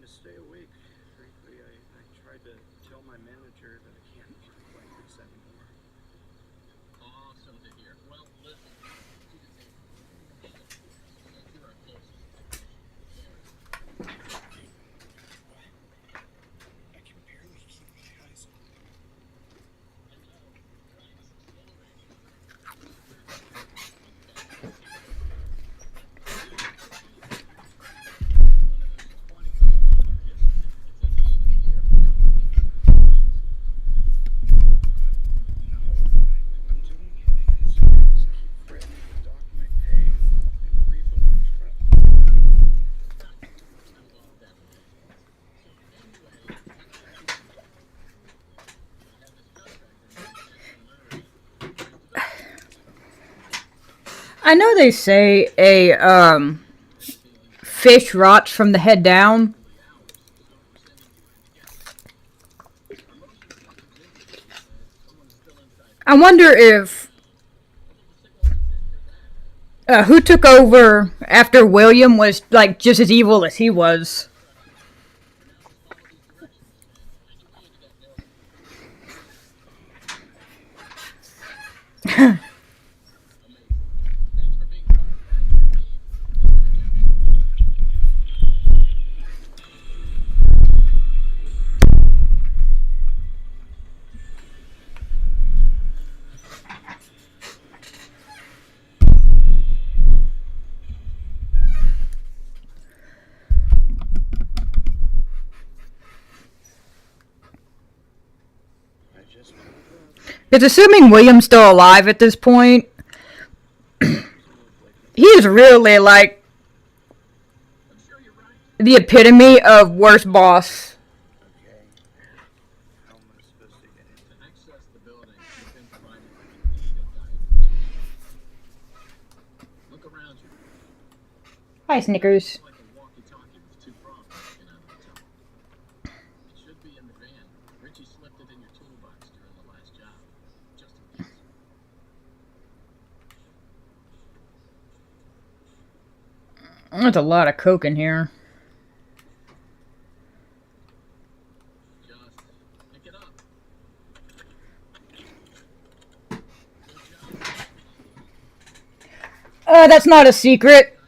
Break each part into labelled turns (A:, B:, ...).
A: to stay awake. Frankly, I tried to tell my manager that I can't work like this anymore.
B: Awesome to hear. Well, listen, you're our closest
A: I can barely keep my eyes open. I'm doing it. As you guys keep threatening to dock my pay, they brief a lunch.
C: I know they say a fish rots from the head down. I wonder if who took over after William was like just as evil as he was. It's assuming William's still alive at this point. He's really like the epitome of worst boss.
A: Okay. How am I supposed to get in?
B: to access the building. You've been provided with Look around you.
C: Hi, Snickers.
B: Like a walkie-talkie with two prongs sticking out of the top. It should be in the van. Richie slipped it in your toolbox during the last job. Just in case.
C: There's a lot of coke in here.
B: Just pick it up.
C: That's not a secret.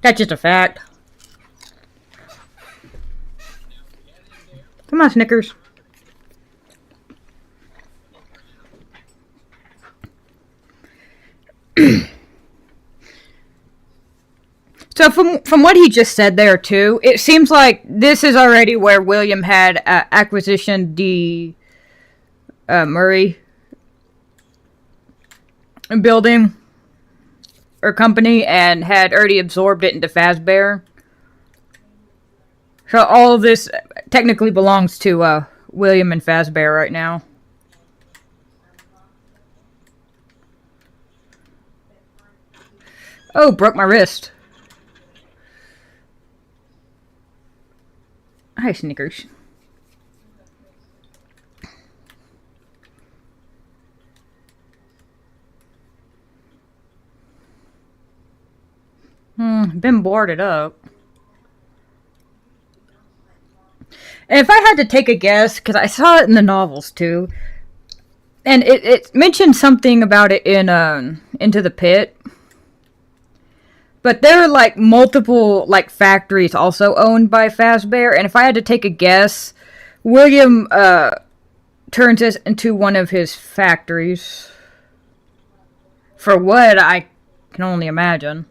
C: That's just a fact. Come on, Snickers. So from what he just said there too, it seems like this is already where William had acquisition D Murray building or company and had already absorbed it into Fazbear. So all of this technically belongs to William and Fazbear right now. Oh, broke my wrist. Hi, Snickers. Been boarded up. And if I had to take a guess, because I saw it in the novels too, and it mentioned something about it in Into the Pit. But there are like multiple like factories also owned by Fazbear, and if I had to take a guess, William turns this into one of his factories. For what, I can only imagine.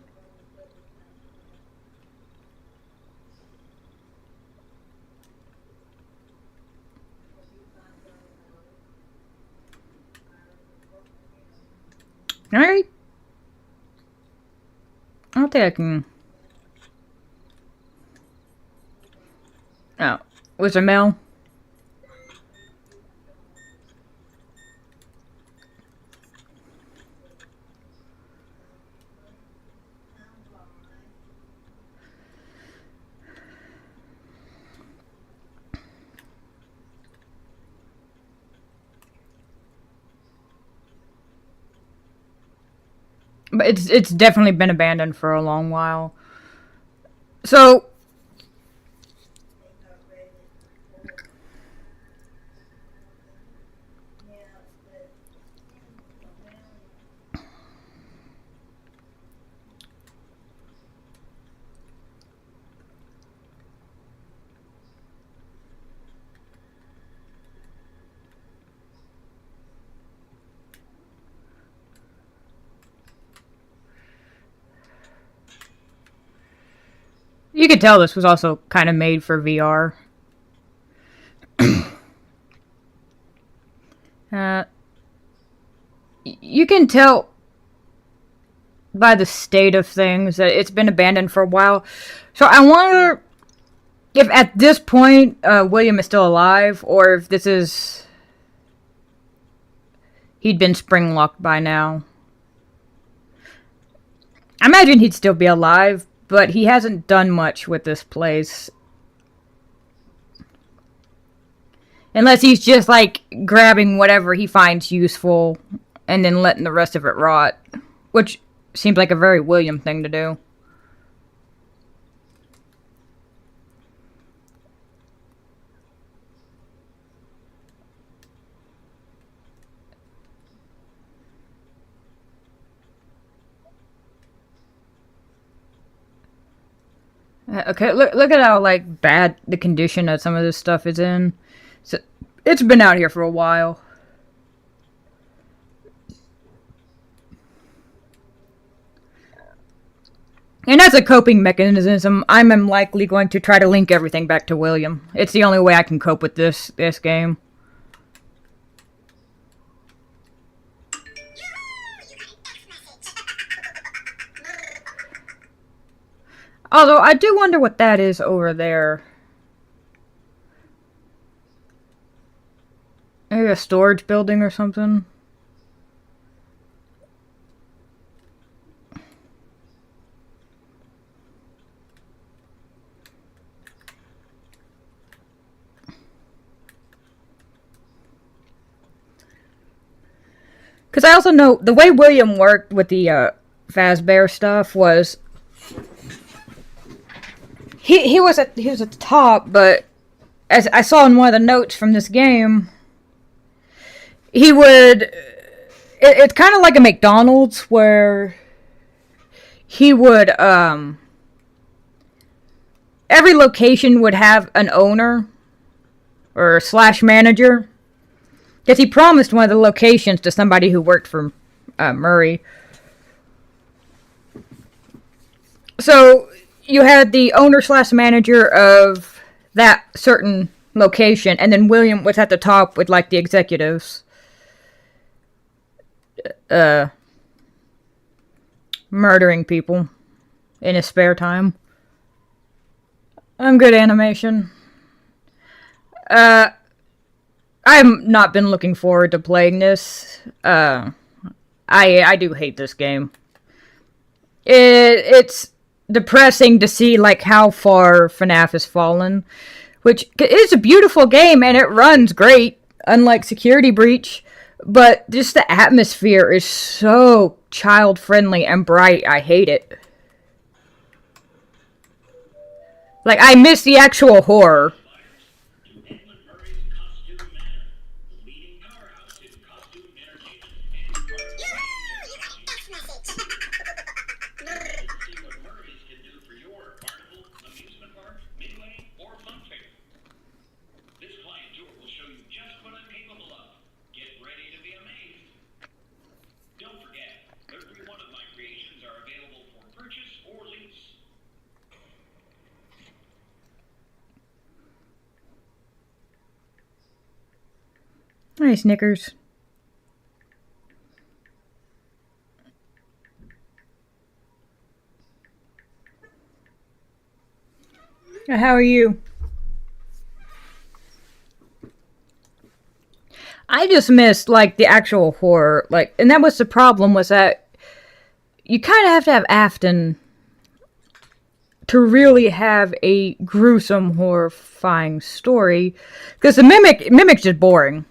C: Alright. I don't think I can... Oh. Was there mail? But it's definitely been abandoned for a long while. So, you could tell this was also kind of made for VR. You can tell by the state of things that it's been abandoned for a while. So I wonder if at this point William is still alive, or if this is... he'd been spring locked by now. I imagine he'd still be alive, but he hasn't done much with this place. Unless he's just, like, grabbing whatever he finds useful and then letting the rest of it rot. Which seems like a very William thing to do. Okay, look at how, like, bad the condition that some of this stuff is in. So, it's been out here for a while. And as a coping mechanism, I'm likely going to try to link everything back to William. It's the only way I can cope with this game. Although, I do wonder what that is over there. Maybe a storage building or something? Because I also know the way William worked with the Fazbear stuff was... He was at the top, but as I saw in one of the notes from this game, he would... It's kind of like a McDonald's where he would... every location would have an owner or slash manager. Because he promised one of the locations to somebody who worked for Murray. So... you had the owner slash manager of that certain location, and then William was at the top with, like, the executives. Murdering people in his spare time. Good animation. I've not been looking forward to playing this. I do hate this game. It's depressing to see, like, how far FNAF has fallen, which is a beautiful game and it runs great, unlike Security Breach, but just the atmosphere is so child-friendly and bright, I hate it. Like, I miss the actual horror. Hi, Snickers. How are you? I just missed, like, the actual horror. Like, and that was the problem, was that you kind of have to have Afton to really have a gruesome, horrifying story. Because the Mimic's just boring.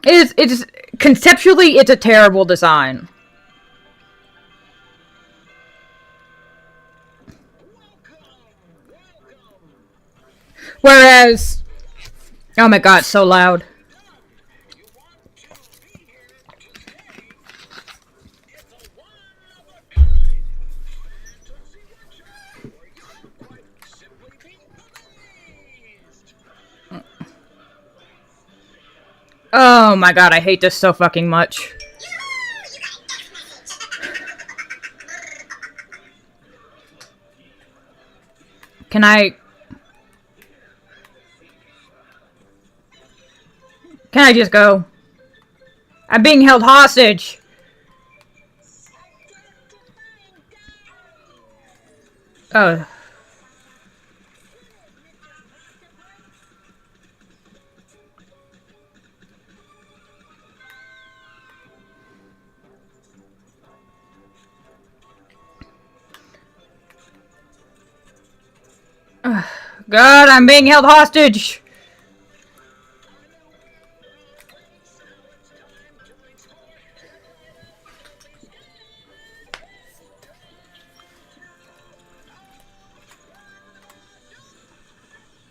C: It's conceptually, it's a terrible design. Whereas, oh my god, so loud.
A: You want to be here today? It's a one-of-a-kind fantasy workshop where you will quite simply be amazed.
C: Oh my god, I hate this so fucking much. Can I just go? I'm being held hostage. Oh. God, I'm being held hostage.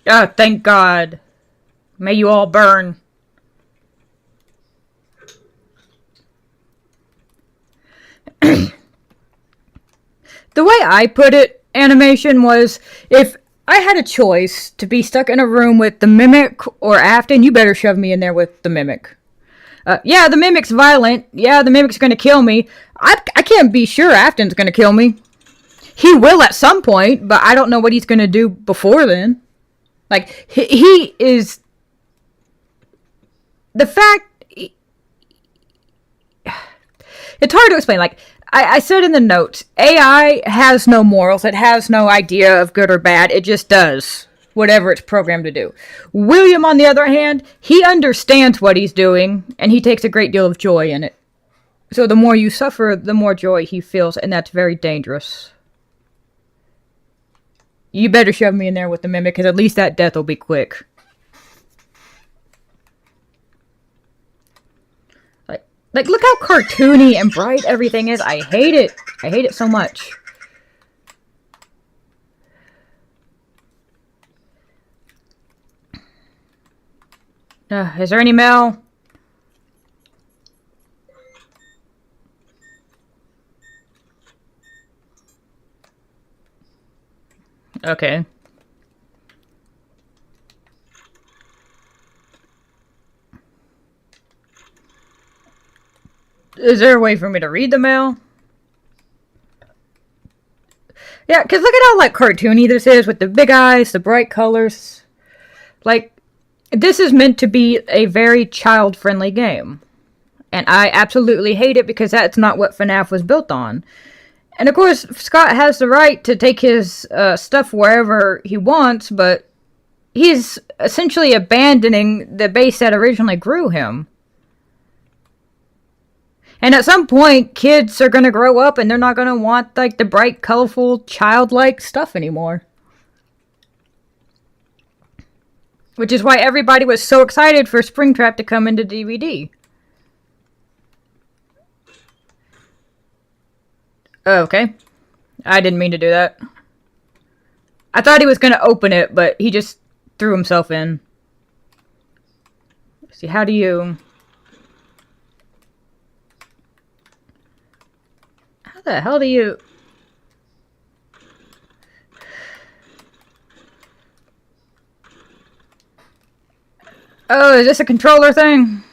C: Oh, thank God. May you all burn. The way I put it, animation, was if I had a choice to be stuck in a room with the Mimic or Afton, you better shove me in there with the Mimic. Yeah, the Mimic's violent. Yeah, the Mimic's gonna kill me. I can't be sure Afton's gonna kill me. He will at some point, but I don't know what he's gonna do before then. Like, he is... The fact... It's hard to explain. Like, I said in the notes, AI has no morals. It has no idea of good or bad. It just does whatever it's programmed to do. William, on the other hand, he understands what he's doing, and he takes a great deal of joy in it. So the more you suffer, the more joy he feels, and that's very dangerous. You better shove me in there with the Mimic, because at least that death will be quick. Like, look how cartoony and bright everything is. I hate it. I hate it so much. Is there any mail? Okay. Is there a way for me to read the mail? Yeah, because look at how, like, cartoony this is with the big eyes, the bright colors. Like, this is meant to be a very child-friendly game. And I absolutely hate it because that's not what FNAF was built on. And of course, Scott has the right to take his stuff wherever he wants, but he's essentially abandoning the base that originally grew him. And at some point, kids are going to grow up and they're not going to want, like, the bright, colorful, childlike stuff anymore. Which is why everybody was so excited for Springtrap to come into DBD. Oh, okay. I didn't mean to do that. I thought he was going to open it, but he just threw himself in. Let's see, how do you... How the hell do you... Oh, is this a controller thing?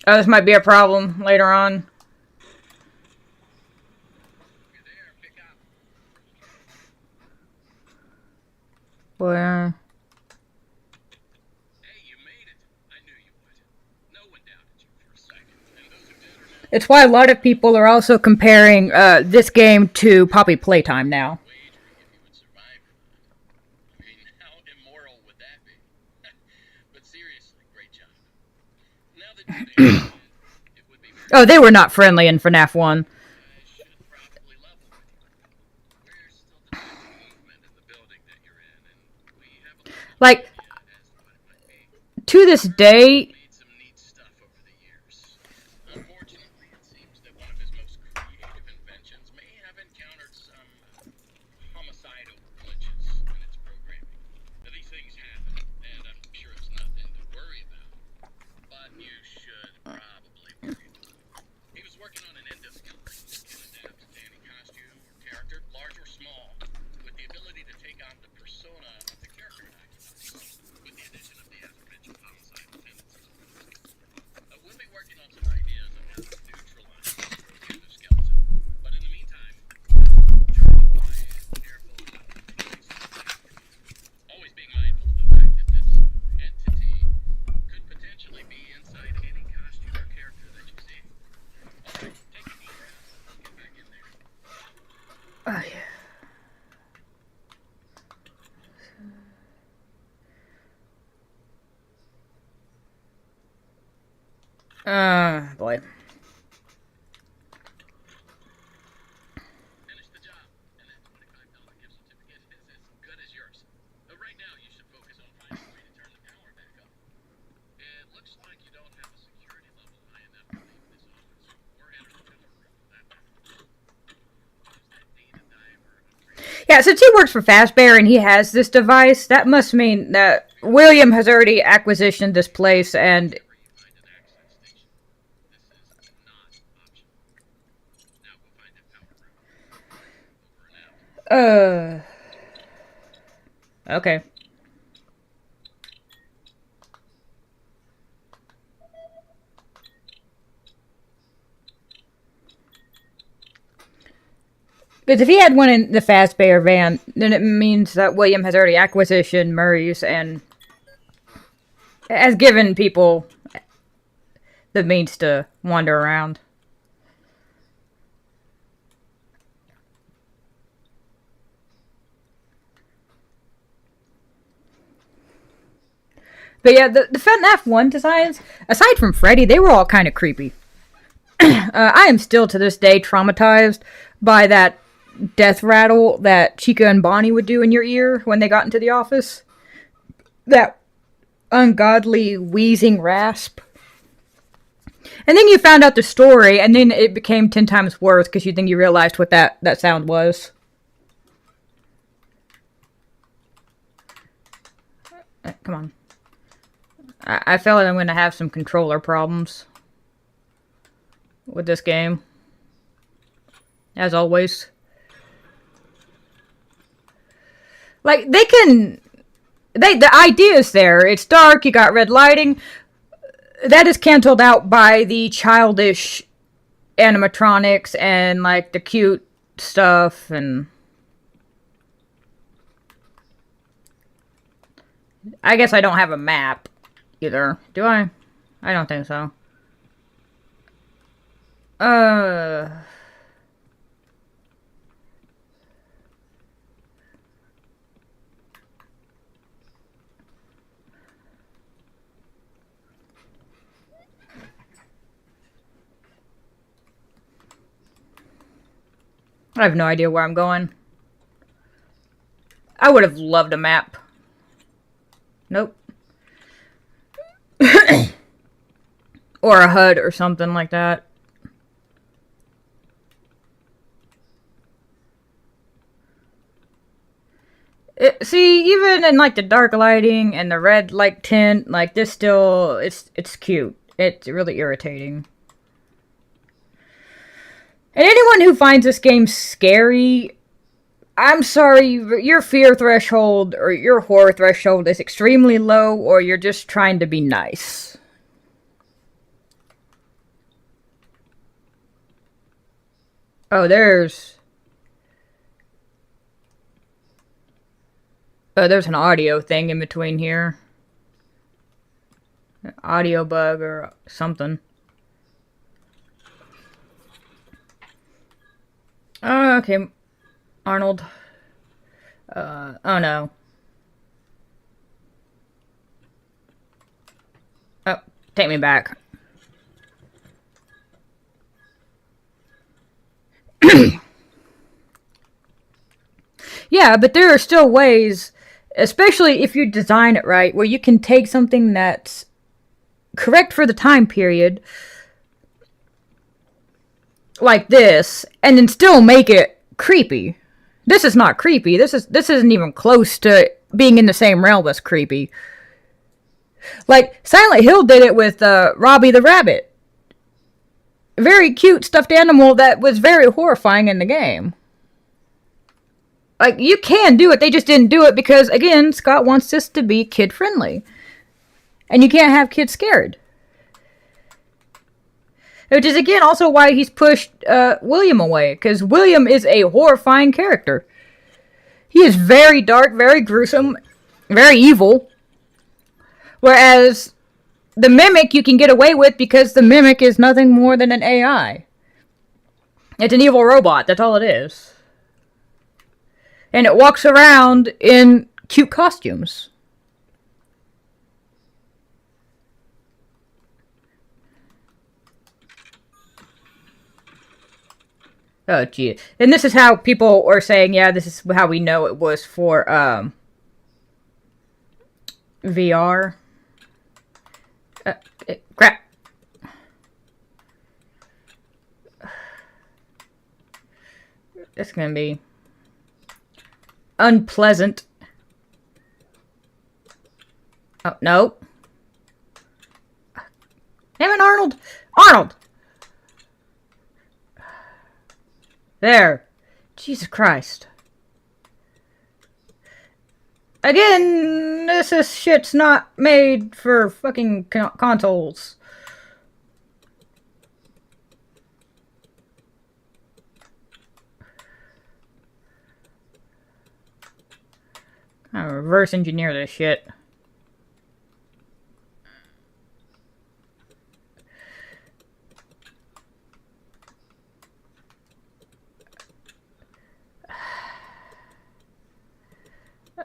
C: Oh, this might be a problem later on. Where?
B: Hey, you made it. I knew you would. No one doubted you for a second. And those who did are now
C: It's why a lot of people are also comparing this game to Poppy Playtime now.
B: wagering if you would survive or not. I mean, how immoral would that be? But seriously, great job. Now that you made it would be very
C: Oh, they were not friendly in FNAF 1.
B: I should probably level with you. We're still detecting movement in the building that you're in, and we have a little
C: Like,
B: idea as to what it might be.
C: to this day,
B: Made some
C: Boy.
B: Finish the job, and that $25 gift certificate is as good as yours. Right now, you should focus on finding a way to turn the power back up. It looks like you don't have a security level high enough to leave this office or enter the control room for that matter. Use that data diver upgrade.
C: Yeah, since he works for Fazbear and he has this device, that must mean that William has already acquisitioned this place and...
B: Whenever you find an access station, this is not optional. Now go find that power room. Over and out.
C: Okay. Because if he had one in the Fazbear van, then it means that William has already acquisitioned Murray's and has given people the means to wander around. But yeah, the FNAF 1 designs, aside from Freddy, they were all kind of creepy. I am still to this day traumatized by that death rattle that Chica and Bonnie would do in your ear when they got into the office. That ungodly wheezing rasp. And then you found out the story, and then it became 10 times worse because you realized what that sound was. Come on. I feel like I'm going to have some controller problems with this game. As always. Like, the idea is there. It's dark, you got red lighting. That is canceled out by the childish animatronics and, like, the cute stuff and... I guess I don't have a map either. Do I? I don't think so. I have no idea where I'm going. I would have loved a map. Nope. Or a HUD or something like that. See, even in like the dark lighting and the red like tint, like this still, it's cute. It's really irritating. And anyone who finds this game scary, I'm sorry, your fear threshold or your horror threshold is extremely low, or you're just trying to be nice. Oh, there's an audio thing in between here. An audio bug or something. Oh, okay. Arnold. Oh no. Oh, take me back. Yeah, but there are still ways, especially if you design it right, where you can take something that's correct for the time period, like this, and then still make it creepy. This is not creepy. This isn't even close to being in the same realm as creepy. Like, Silent Hill did it with Robbie the Rabbit. Very cute stuffed animal that was very horrifying in the game. Like, you can do it, they just didn't do it because, again, Scott wants this to be kid-friendly. And you can't have kids scared. Which is, again, also why he's pushed William away. Because William is a horrifying character. He is very dark, very gruesome, very evil. Whereas the Mimic you can get away with because the Mimic is nothing more than an AI. It's an evil robot, that's all it is. And it walks around in cute Oh, gee. And this is how people are saying, yeah, this is how we know it was for, VR. Crap. It's gonna be unpleasant. Oh, no. Damn it, Arnold! Arnold! There. Jesus Christ. Again, this shit's not made for fucking consoles. I'll reverse engineer this shit.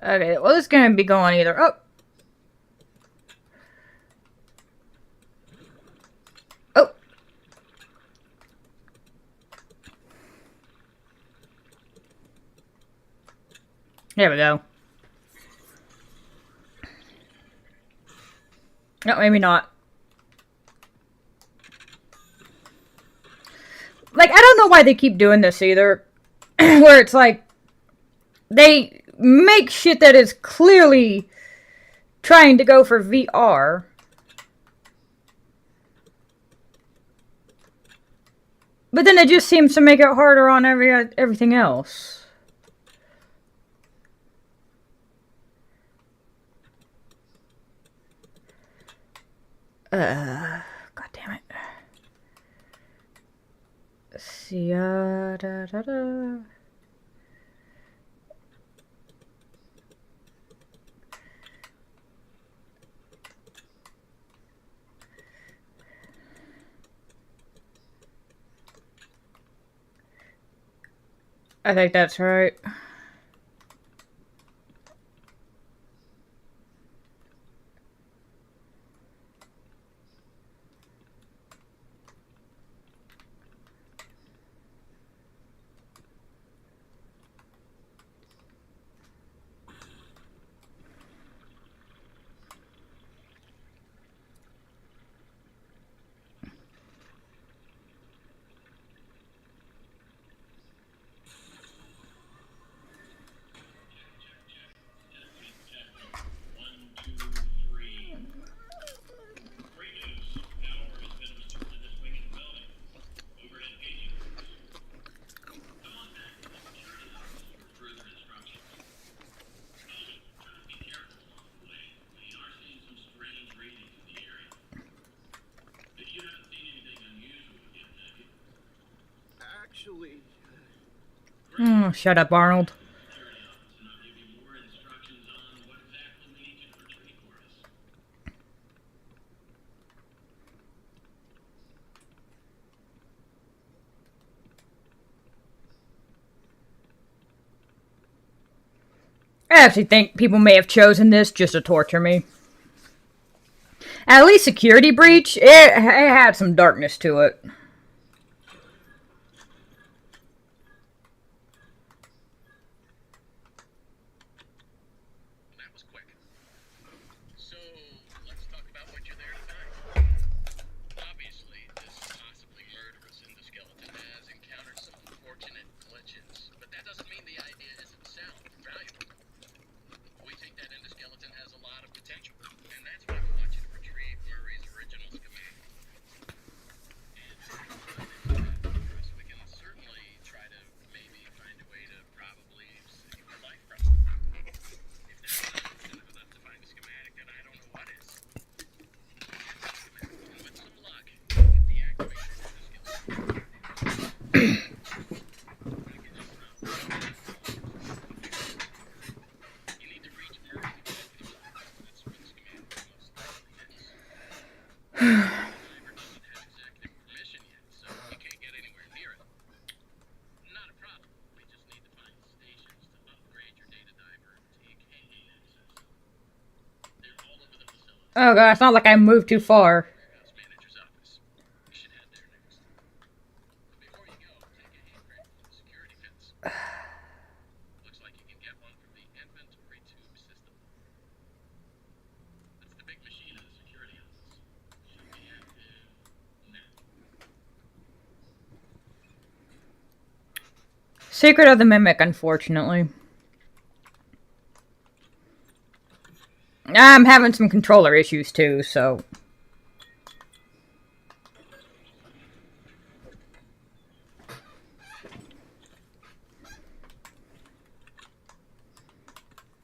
C: Okay, well, this is gonna be going either. Oh! Oh! There we go. No, maybe not. Like, I don't know why they keep doing this either. Where it's like, they make shit that is clearly trying to go for VR. But then it just seems to make it harder on everything else. God damn it. Let's see, da da da. I think that's right.
A: Actually,
C: Oh, shut up, Arnold. I actually think people may have chosen this just to torture me. At least Security Breach, it had some darkness to it.
B: That was quick. So, let's talk about what you're there tonight. Obviously, this possibly murderous endoskeleton has encountered some unfortunate glitches, but that doesn't mean the idea isn't sound or valuable. We think that endoskeleton has a lot of potential, and that's why we want you to retrieve Murray's original schematic. And we can certainly try to maybe find a way to probably save your life from it. If that's not incentive enough to find a schematic, then I don't know what is. And with some luck, you can deactivate your endoskeleton. You need to reach Murray to connect with yourself. That's where the schematic most likely is. The diver doesn't have executive permission yet, so you can't get anywhere near it. Not a problem. We just need to find stations to upgrade your data diver TKA access. They're all over the facility.
C: Oh god, it's not like I moved too far.
B: Warehouse manager's office. You should head there next. Before you go, take a handprint
C: Secret of the Mimic, unfortunately. I'm having some controller issues too, so...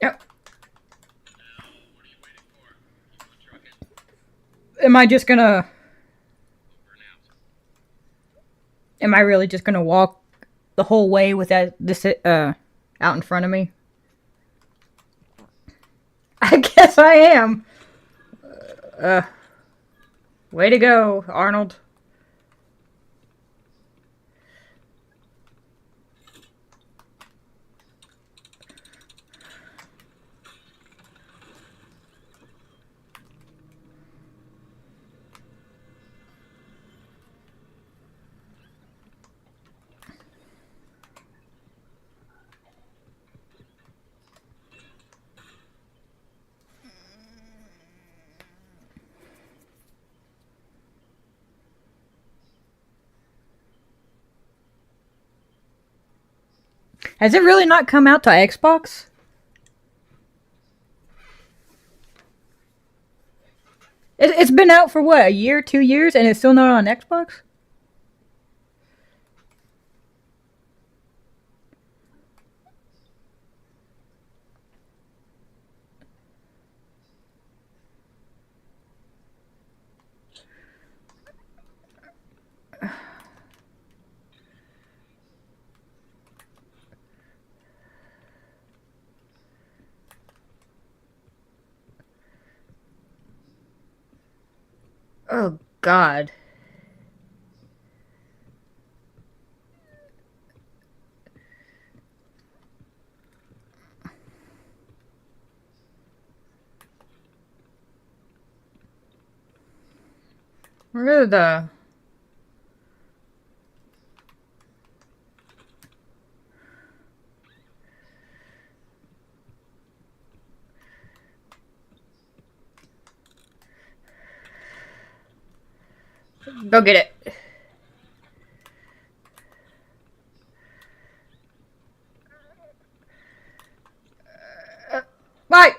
C: Yep.
B: What are you waiting for? Keep on trucking.
C: Am I just gonna...
B: Over and out.
C: Am I really just gonna walk the whole way with this out in front of me? I guess I am. Way to go, Arnold. Has it really not come out to Xbox? It's been out for what, a year, 2 years, and it's still not on Xbox? Oh, God. Where are the... Go get it. Bye!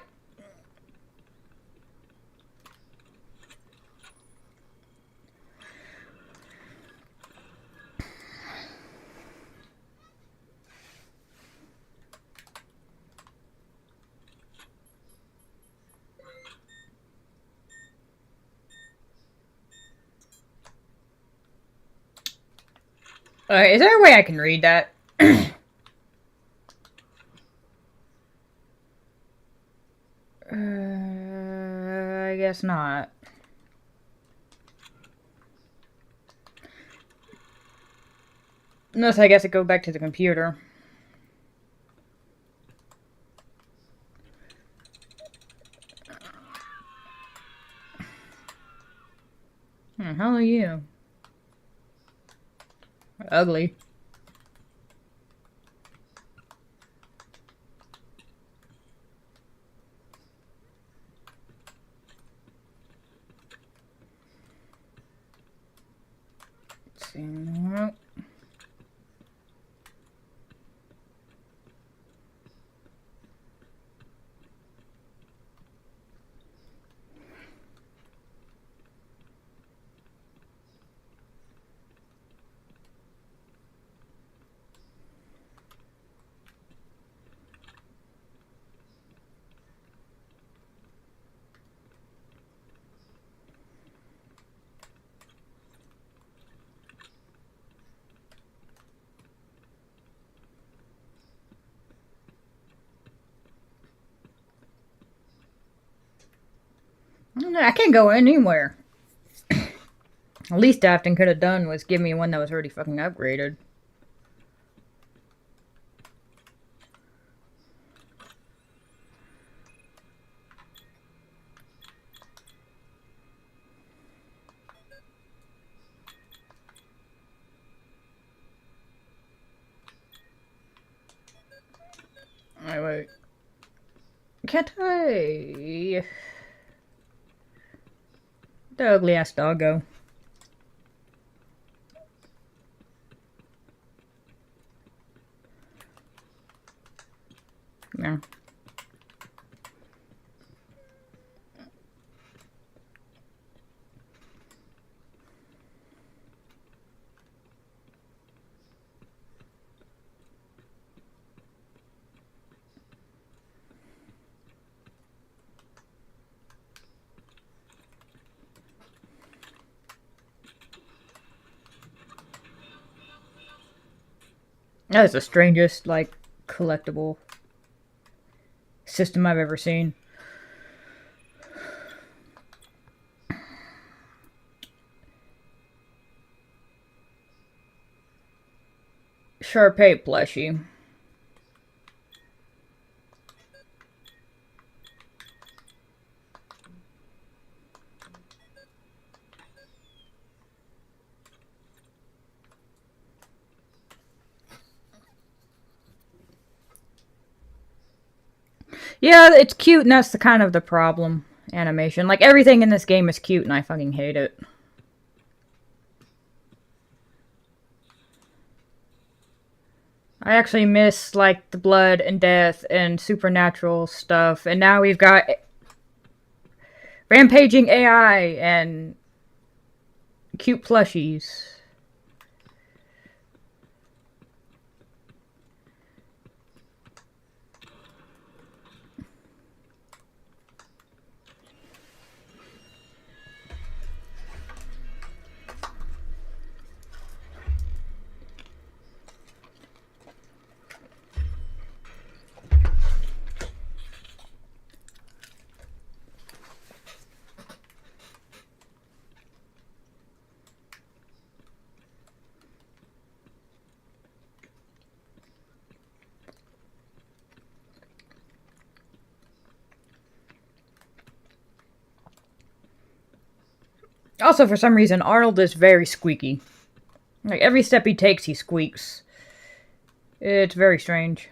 C: Is there a way I can read that? I guess not. Unless I guess it go back to the computer. How are you? Ugly. Let's see. I can't go anywhere. Least Afton could have done was give me one that was already fucking upgraded. Wait. Can't I? The ugly ass doggo. Yeah. That is the strangest, like, collectible system I've ever seen. Sharpay plushie. Yeah, it's cute, and that's the kind of the problem. Animation. Like, everything in this game is cute, and I fucking hate it. I actually miss, like, the blood and death and supernatural stuff, and now we've got rampaging AI and cute plushies. Also, for some reason, Arnold is very squeaky. Like, every step he takes, he squeaks. It's very strange.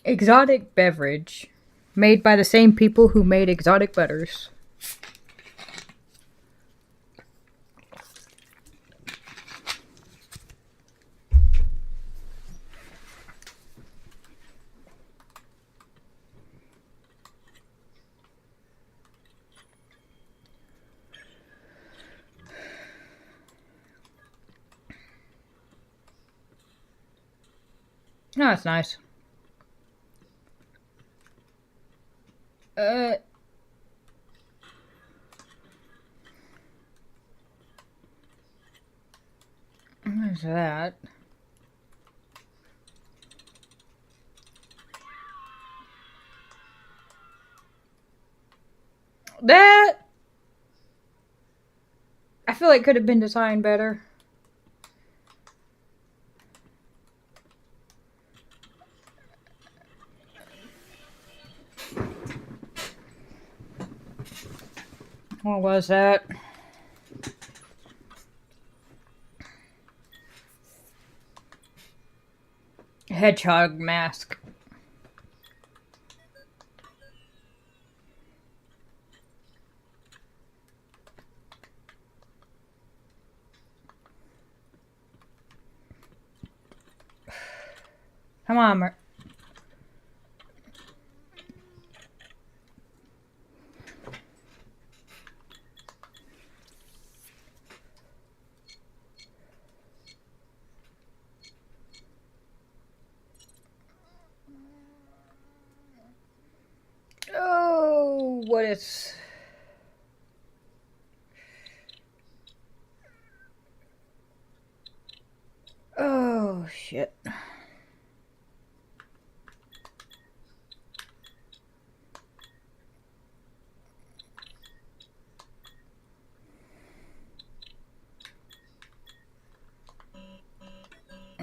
C: Exotic beverage. Made by the same people who made exotic butters. Oh, that's nice. What is that? That I feel like could have been designed better. What was that? Hedgehog mask. Come on, Oh, what is... Oh, shit.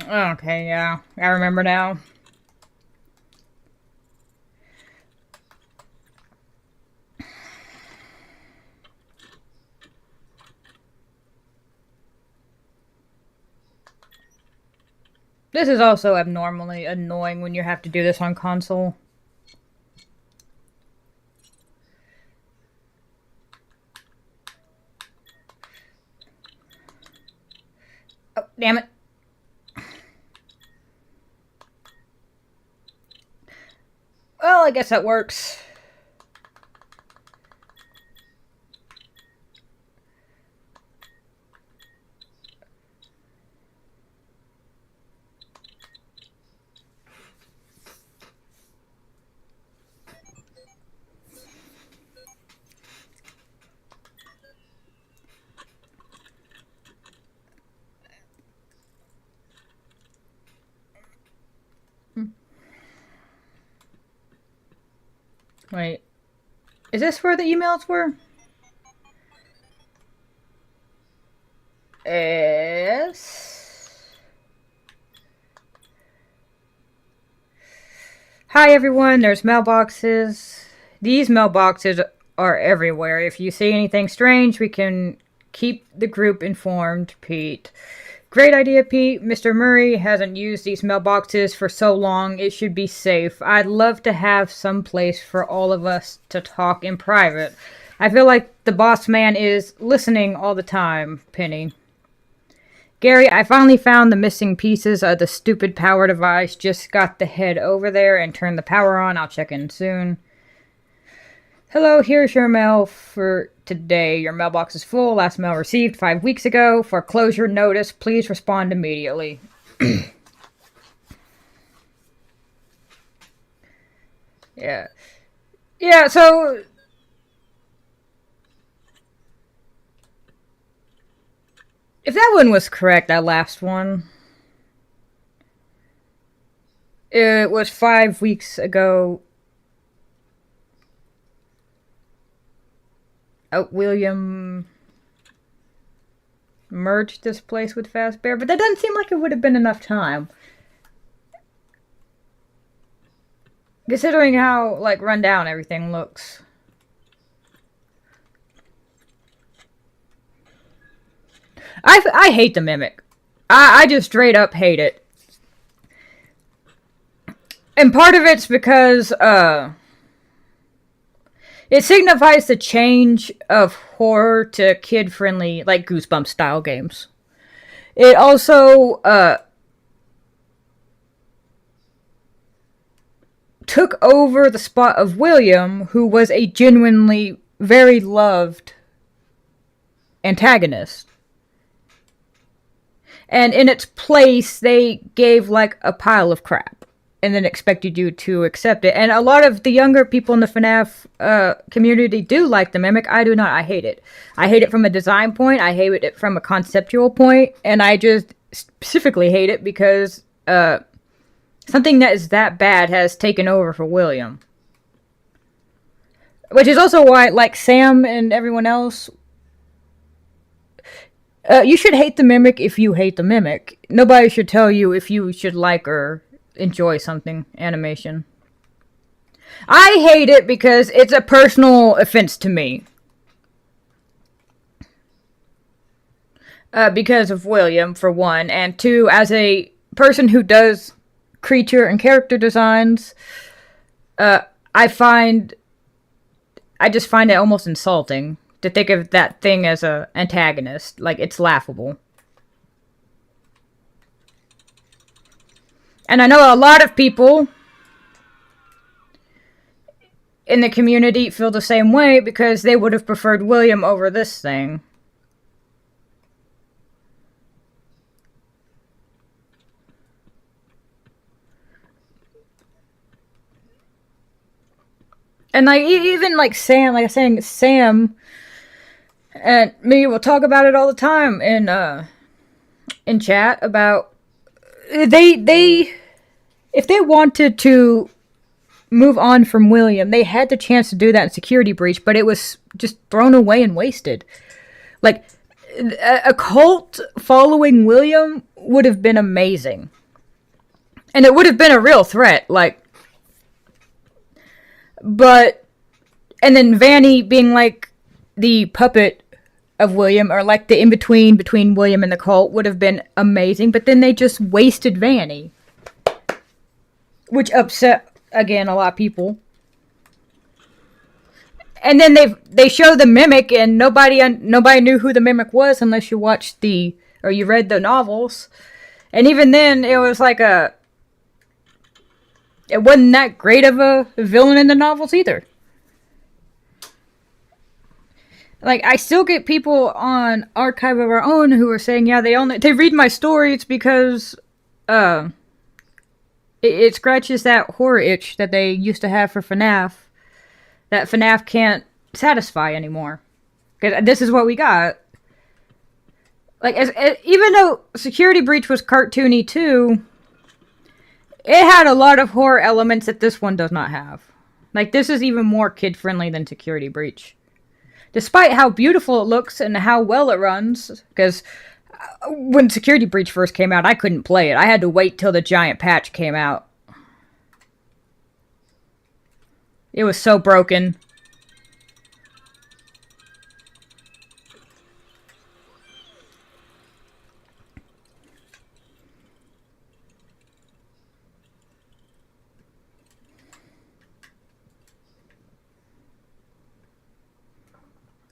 C: Okay, yeah. I remember now. This is also abnormally annoying when you have to do this on console. Damn it. Well, I guess that works. Wait. Is this where the emails were? Yes. Hi everyone, there's mailboxes. These mailboxes are everywhere. If you see anything strange, we can keep the group informed, Pete. Great idea, Pete. Mr. Murray hasn't used these mailboxes for so long, it should be safe. I'd love to have some place for all of us to talk in private. I feel like the boss man is listening all the time, Penny. Gary, I finally found the missing pieces of the stupid power device. Just got to head over there and turn the power on. I'll check in soon. Hello, here's your mail for today. Your mailbox is full. Last mail received 5 weeks ago. For closure notice, please respond immediately. Yeah. Yeah, so... if that one was correct, that last one... it was 5 weeks ago. William merged this place with Fazbear, but that doesn't seem like it would have been enough time. Considering how, like, run down everything looks. I hate the Mimic. I just straight up hate it. And part of it's because, it signifies the change of horror to kid-friendly, like, Goosebumps-style games. It also, took over the spot of William, who was a genuinely very loved antagonist. And in its place, they gave, like, a pile of crap. And then expected you to accept it. And a lot of the younger people in the FNAF community do like the Mimic. I do not. I hate it. I hate it from a design point. I hate it from a conceptual point. And I just specifically hate it because something that is that bad has taken over for William. Which is also why, like Sam and everyone else, you should hate the Mimic if you hate the Mimic. Nobody should tell you if you should like or enjoy something animation. I hate it because it's a personal offense to me. Because of William, for one, and two, as a person who does creature and character designs, I just find it almost insulting to think of that thing as an antagonist. Like, it's laughable. And I know a lot of people in the community feel the same way because they would have preferred William over this thing. And like even like Sam, like I was saying, Sam and me will talk about it all the time in chat about they if they wanted to move on from William, they had the chance to do that in Security Breach, but it was just thrown away and wasted. Like, a cult following William would have been amazing. And it would have been a real threat, like... But... And then Vanny being, like, the puppet of William, or, like, the in-between between William and the cult would have been amazing, but then they just wasted Vanny. Which upset... again, a lot of people. And then they show the Mimic, and nobody knew who the Mimic was unless you watched the or you read the novels. And even then, it was like it wasn't that great of a villain in the novels either. Like, I still get people on Archive of Our Own who are saying, yeah, they read my stories because it scratches that horror itch that they used to have for FNAF, that FNAF can't satisfy anymore. Because this is what we got. Like, even though Security Breach was cartoony too, it had a lot of horror elements that this one does not have. Like, this is even more kid-friendly than Security Breach. Despite how beautiful it looks and how well it runs, because when Security Breach first came out, I couldn't play it. I had to wait till the giant patch came out. It was so broken.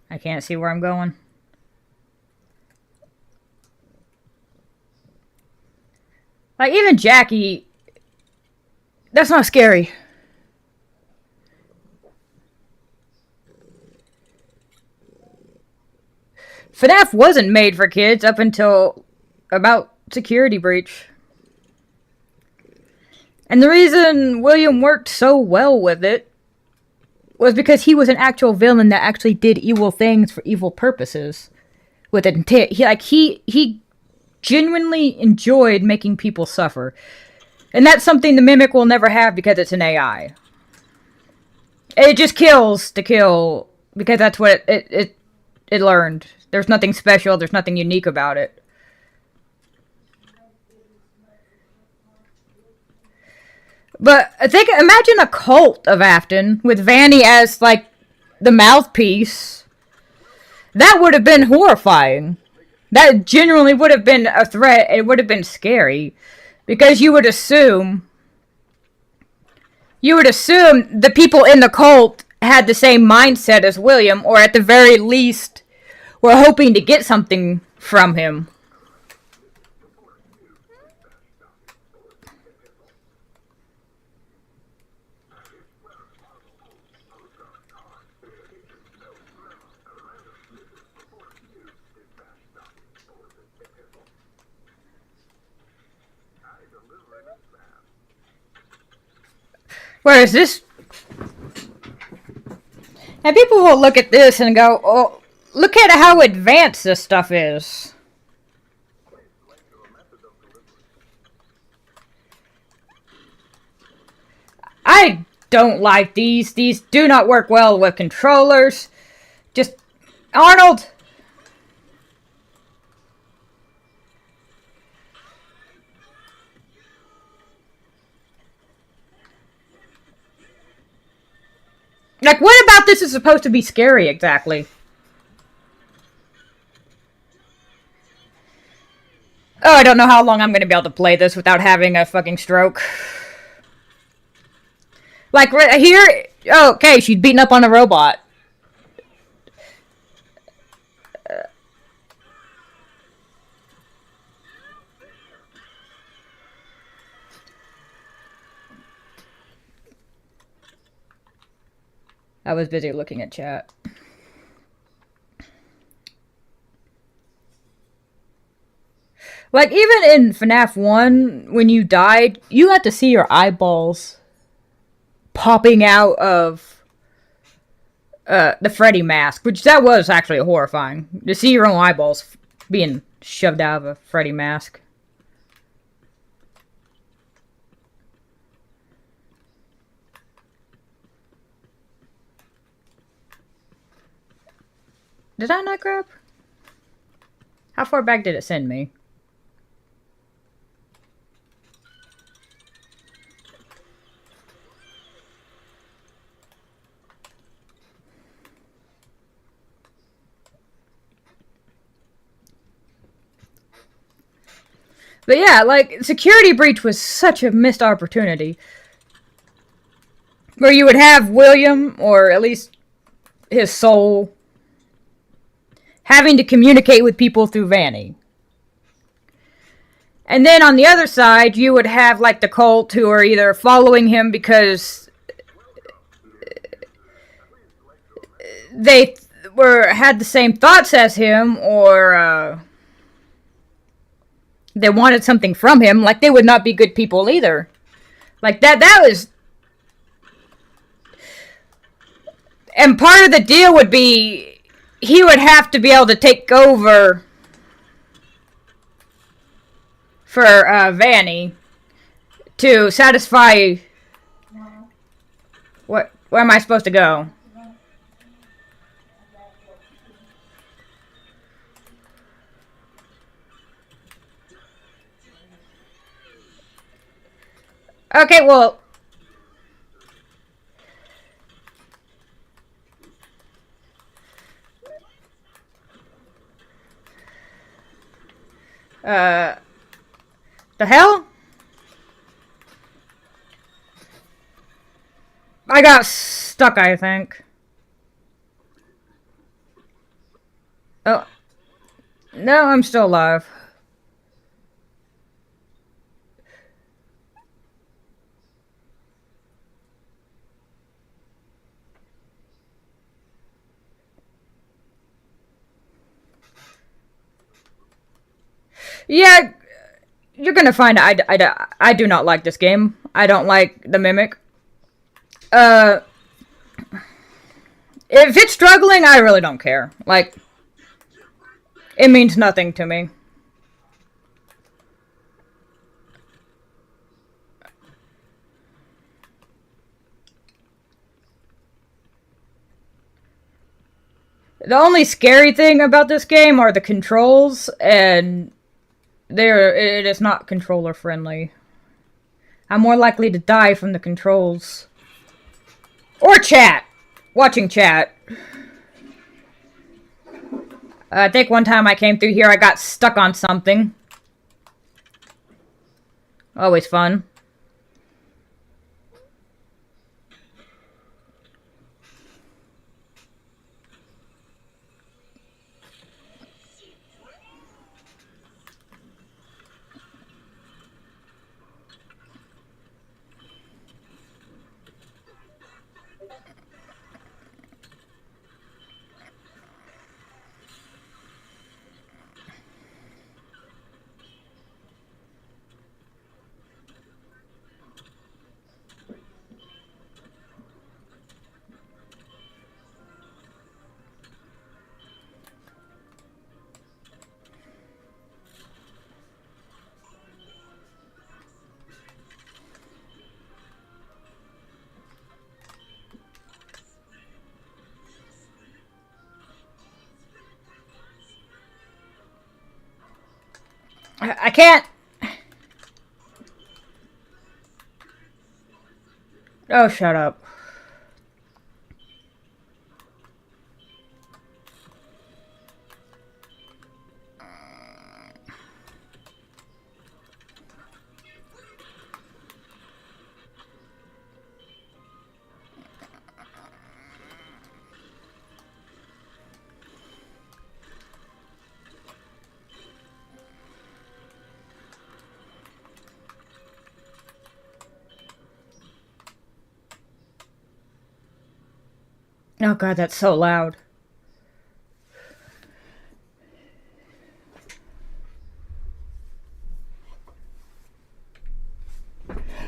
C: I can't see where I'm going. Like, even Jackie, that's not scary. FNAF wasn't made for kids up until about Security Breach. And the reason William worked so well with it was because he was an actual villain that actually did evil things for evil purposes. With intent. He genuinely enjoyed making people suffer. And that's something the Mimic will never have because it's an AI. It just kills to kill because that's what it learned. There's nothing special, there's nothing unique about it. But imagine a cult of Afton with Vanny as, like, the mouthpiece. That would have been horrifying. That genuinely would have been a threat. It would have been scary. Because you would assume the people in the cult had the same mindset as William, or at the very least were hoping to get something from him. Whereas this... And people will look at this and go, oh, look at how advanced this stuff is. I don't like these. These do not work well with controllers. Just... Arnold! Like, what about this is supposed to be scary, exactly? Oh, I don't know how long I'm gonna be able to play this without having a fucking stroke. Like, right here... Oh, okay, she's beating up on a robot. I was busy looking at chat. Like, even in FNAF 1, when you died, you got to see your eyeballs popping out of the Freddy mask, which that was actually horrifying. To see your own eyeballs being shoved out of a Freddy mask. Did I not grab? How far back did it send me? But yeah, like, Security Breach was such a missed opportunity. Where you would have William, or at least his soul, having to communicate with people through Vanny. And then on the other side, you would have like the cult who are either following him because they had the same thoughts as him, or they wanted something from him. Like, they would not be good people either. Like, that was... And part of the deal would be he would have to be able to take over for Vanny to satisfy... Where am I supposed to go? Okay, well... The hell? I got stuck, I think. Oh. No, I'm still alive. Yeah, you're gonna find I do not like this game. I don't like the Mimic. If it's struggling, I really don't care. Like, it means nothing to me. The only scary thing about this game are the controls, and it is not controller friendly. I'm more likely to die from the controls. Or chat! Watching chat. I think one time I came through here, I got stuck on something. Always fun. I can't... Oh, shut up. Oh god, that's so loud.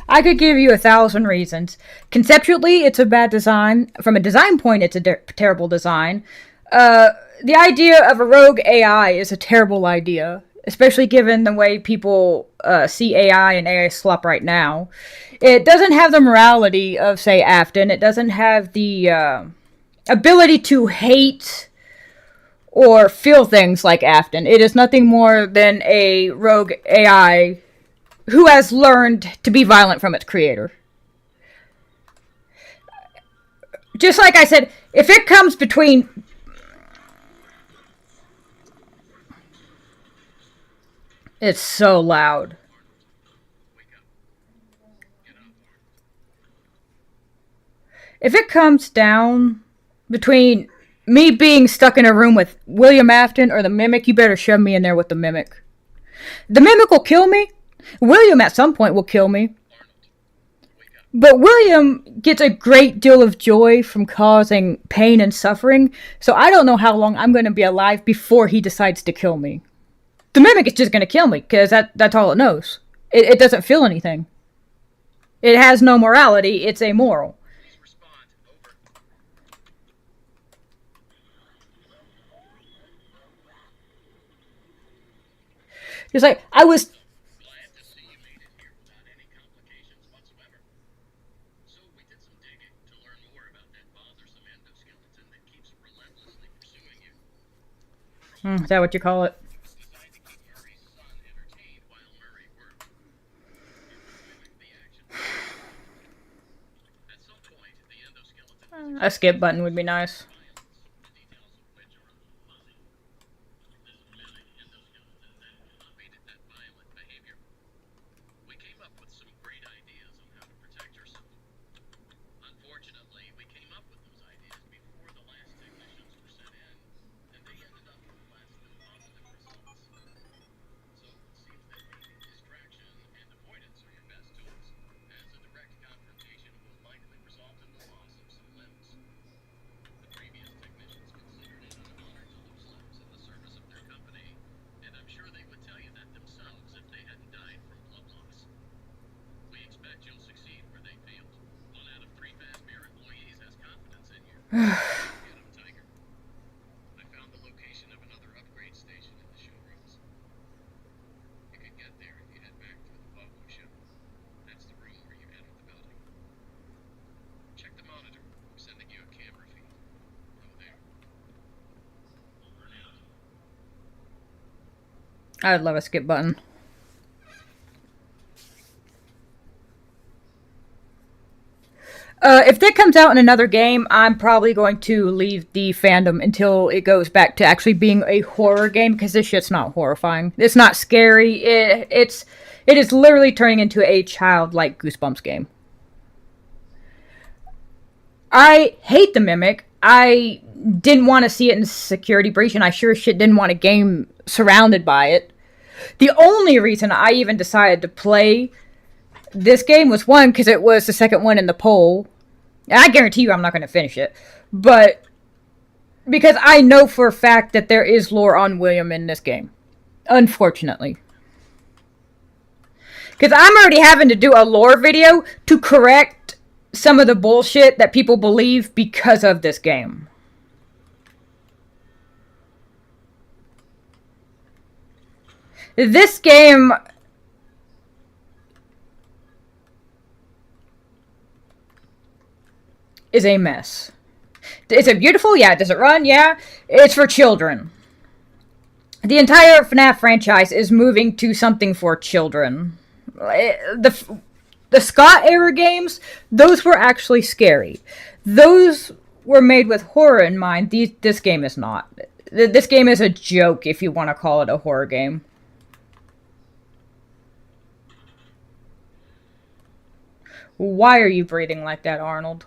C: I could give you 1,000 reasons. Conceptually, it's a bad design. From a design point, it's a terrible design. The idea of a rogue AI is a terrible idea, especially given the way people see AI and AI slop right now. It doesn't have the morality of, say, Afton. It doesn't have the ability to hate or feel things like Afton. It is nothing more than a rogue AI who has learned to be violent from its creator. Just like I said, if it comes between... It's so loud. If it comes down between me being stuck in a room with William Afton or the Mimic, you better shove me in there with the Mimic. The Mimic will kill me. William at some point will kill me.
B: Arnold, wake up.
C: But William gets a great deal of joy from causing pain and suffering, so I don't know how long I'm going to be alive before he decides to kill me. The Mimic is just going to kill me, because that's all it knows. It doesn't feel anything. It has no morality, it's amoral.
B: Please respond. Over.
C: It's like, I was...
B: Glad to see you made it here without any complications whatsoever. So we did some digging to learn more about that bothersome endoskeleton that keeps relentlessly pursuing you.
C: Is that what you call it?
B: It was designed to keep Murray's son entertained while Murray worked. It mimicked the action. At some point, the endoskeleton was
C: A skip button would be nice.
B: violence, the details of which are a little fuzzy. This mimic endoskeleton then copied that violent behavior. We came up with some great ideas on how to protect yourself. Unfortunately, we came up with those ideas before the last technicians were sent in, and they ended up with less than positive results. So it seems that maybe distraction and avoidance are your best tools, as a direct confrontation will likely result in the loss of some limbs. The previous technicians considered it an honor to lose limbs in the service of their company, and I'm sure they would tell you that themselves if they hadn't died from blood loss. We expect you'll succeed where they failed. 1 out of 3 Fazbear employees has confidence in you. Get 'em, Tiger. I found the location of another upgrade station in the showrooms. You can get there if you head back through the Volvo show. That's the room where you entered the building. Check the monitor. I'm sending you a camera feed. Go there. Over and out.
C: I would love a skip button. If that comes out in another game, I'm probably going to leave the fandom until it goes back to actually being a horror game, because this shit's not horrifying. It's not scary. It is literally turning into a childlike Goosebumps game. I hate the Mimic. I didn't want to see it in Security Breach, and I sure shit didn't want a game surrounded by it. The only reason I even decided to play this game was, one, because it was the second one in the poll. And I guarantee you I'm not going to finish it. But because I know for a fact that there is lore on William in this game. Unfortunately. Because I'm already having to do a lore video to correct some of the bullshit that people believe because of this game. This game is a mess. Is it beautiful? Yeah. Does it run? Yeah. It's for children. The entire FNAF franchise is moving to something for children. The Scott era games, those were actually scary. Those were made with horror in mind. This game is not. This game is a joke, if you want to call it a horror game. Why are you breathing like that, Arnold?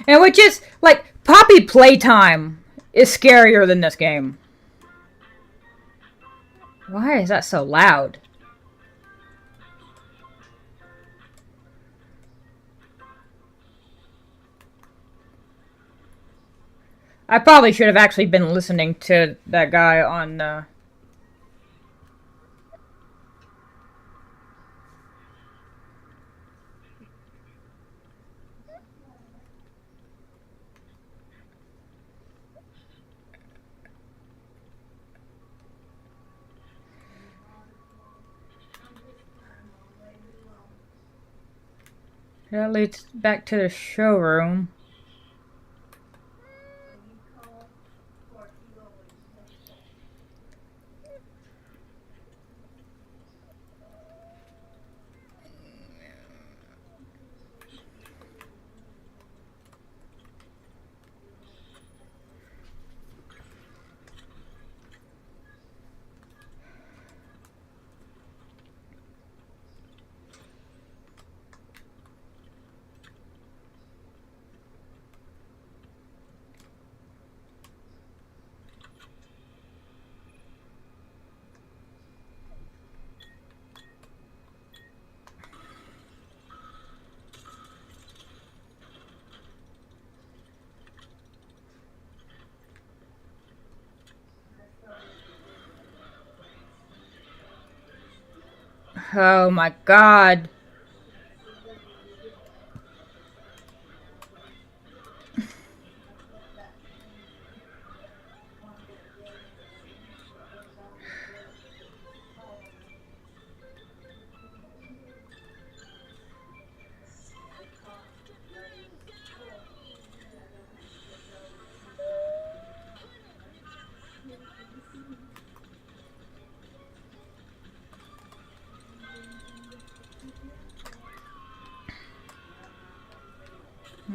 C: And which is, like, Poppy Playtime is scarier than this game. Why is that so loud? I probably should have actually been listening to that guy on, That leads back to the showroom. Oh my god.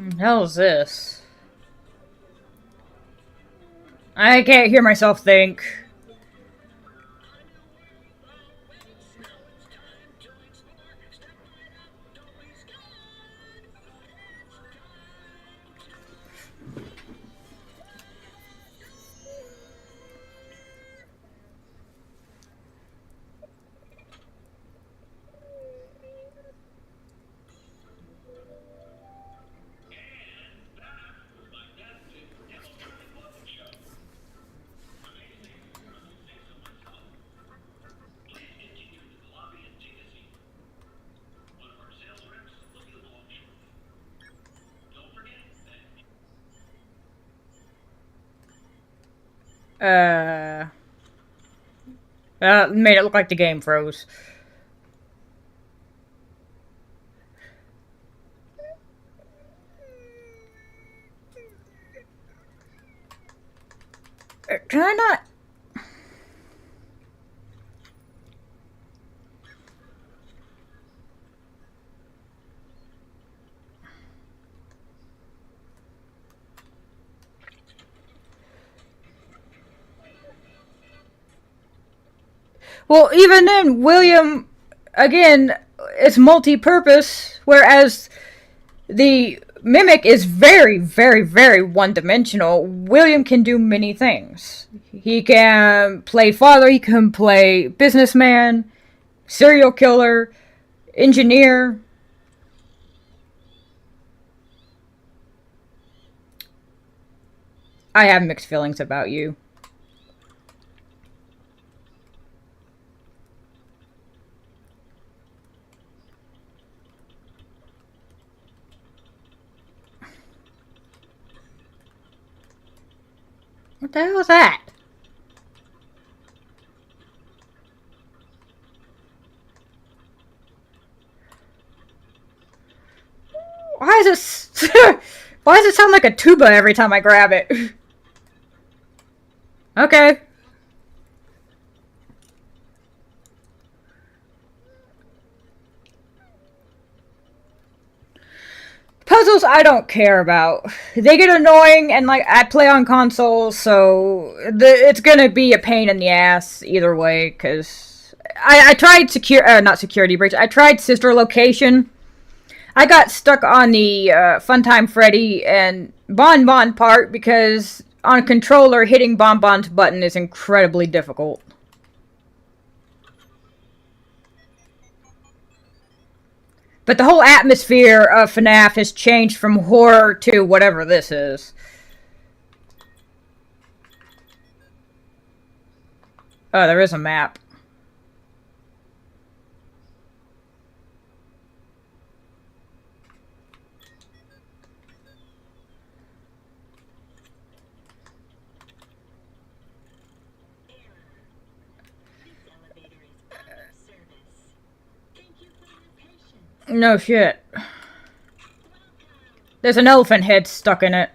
C: The hell is this? I can't hear myself think. Made it look like the game froze. Can I not? Well, even then, William, again, it's multi-purpose, whereas the Mimic is very, very, very one-dimensional. William can do many things. He can play father, he can play businessman, serial killer, engineer. I have mixed feelings about you. What the hell is that? Why is it... Why does it sound like a tuba every time I grab it? Okay. Puzzles I don't care about. They get annoying, and like I play on consoles, so it's gonna be a pain in the ass either way. Cause I tried not security breach. I tried sister location. I got stuck on the Funtime Freddy and Bonbon part because on a controller hitting Bonbon's button is incredibly difficult. But the whole atmosphere of FNAF has changed from horror to whatever this is. Oh, there is a map. No shit. There's an elephant head stuck in it.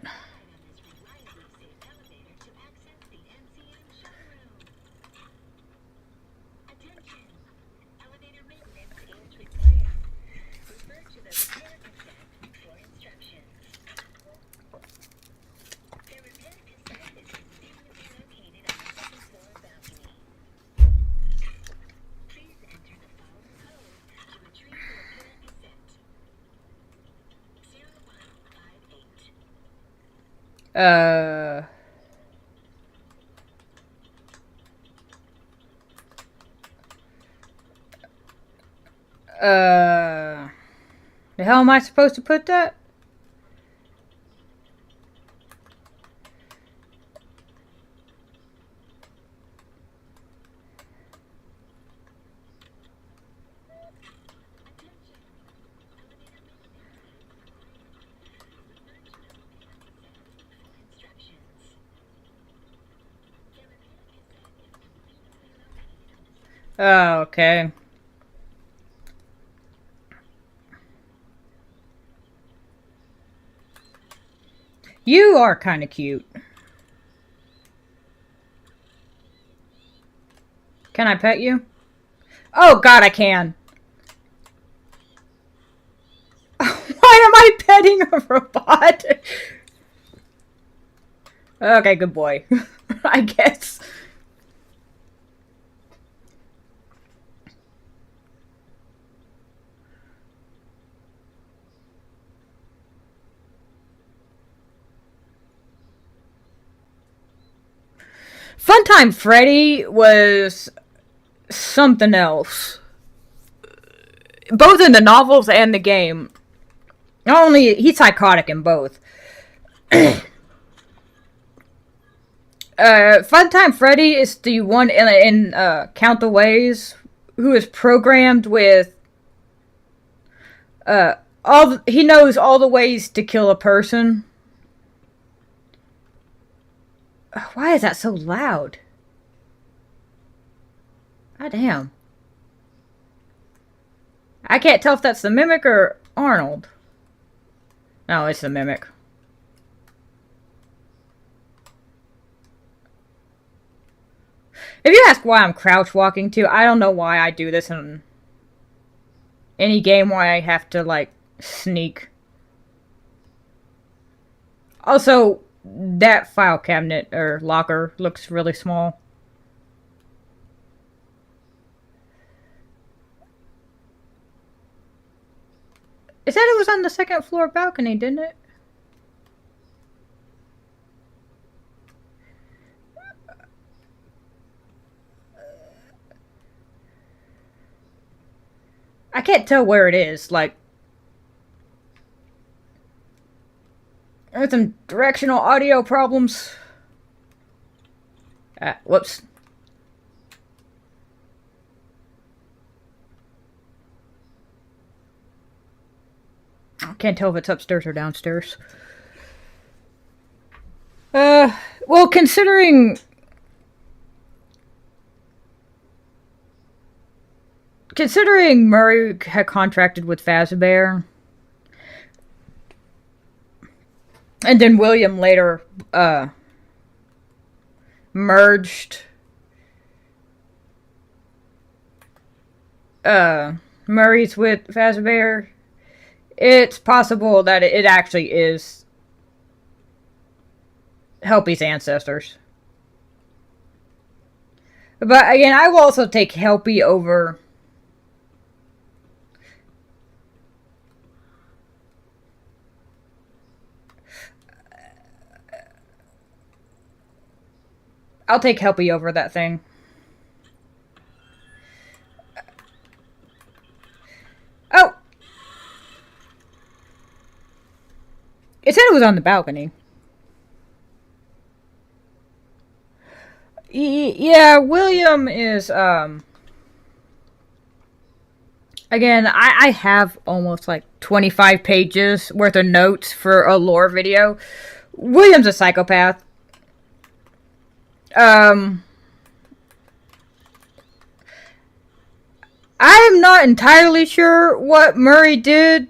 C: The hell am I supposed to put that? Oh, okay. You are kind of cute. Can I pet you? Oh god, I can. Why am I petting a robot? Okay, good boy. I guess. Funtime Freddy was something else. Both in the novels and the game. Not only, he's psychotic in both. Funtime Freddy is the one in Count the Ways who is programmed with he knows all the ways to kill a person. Why is that so loud? God damn. I can't tell if that's the Mimic or Arnold. No, it's the Mimic. If you ask why I'm crouch walking too, I don't know why I do this in any game where I have to, like, sneak. Also, that file cabinet or locker looks really small. It said it was on the second floor balcony, didn't it? I can't tell where it is, like... There's some directional audio problems. Whoops. I can't tell if it's upstairs or downstairs. Well, considering Murray had contracted with Fazbear, and then William later merged Murray's with Fazbear, it's possible that it actually is Helpy's ancestors. But again, I will also take Helpy over... I'll take Helpy over that thing. Oh! It said it was on the balcony. Yeah, William is, again, I have almost like 25 pages worth of notes for a lore video. William's a psychopath. I'm not entirely sure what Murray did.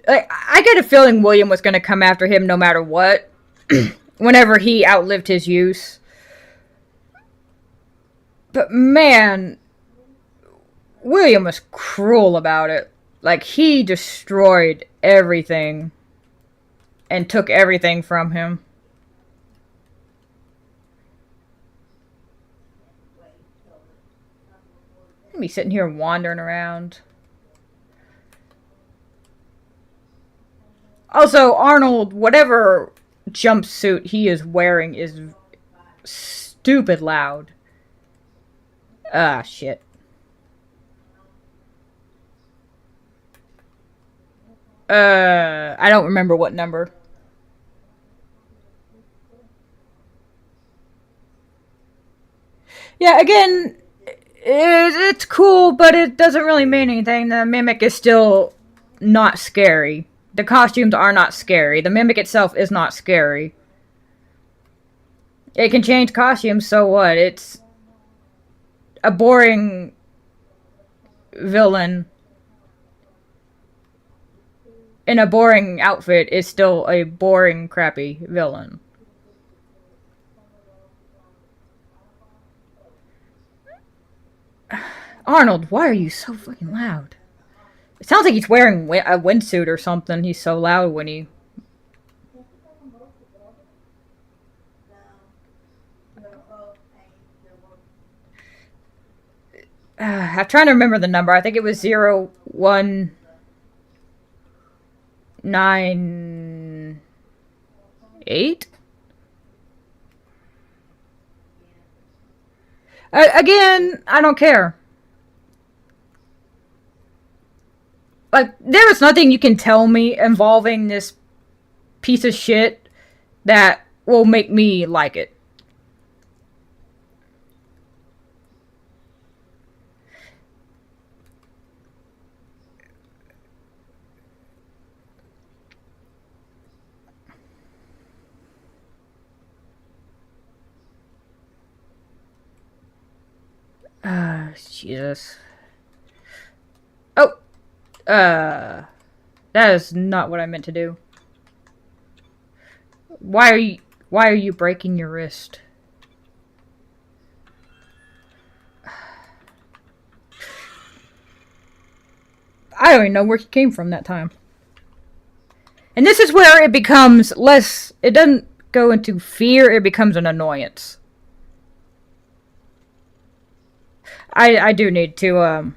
C: Like, I get a feeling William was going to come after him no matter what, whenever he outlived his use. But man, William was cruel about it. Like, he destroyed everything and took everything from him. I'm be sitting here wandering around. Also, Arnold, whatever jumpsuit he is wearing is stupid loud. Ah, shit. I don't remember what number. Yeah, again, it's cool, but it doesn't really mean anything. The Mimic is still not scary. The costumes are not scary. The Mimic itself is not scary. It can change costumes, so what? It's a boring villain in a boring outfit is still a boring, crappy villain. Arnold, why are you so fucking loud? It sounds like he's wearing a windsuit or something. He's so loud when he... I'm trying to remember the number. I think it was 0198. Again, I don't care. Like, there is nothing you can tell me involving this piece of shit that will make me like it. Jesus. Oh! That is not what I meant to do. Why are you breaking your wrist? I don't even know where he came from that time. And this is where it becomes less... It doesn't go into fear, it becomes an annoyance. I do need to,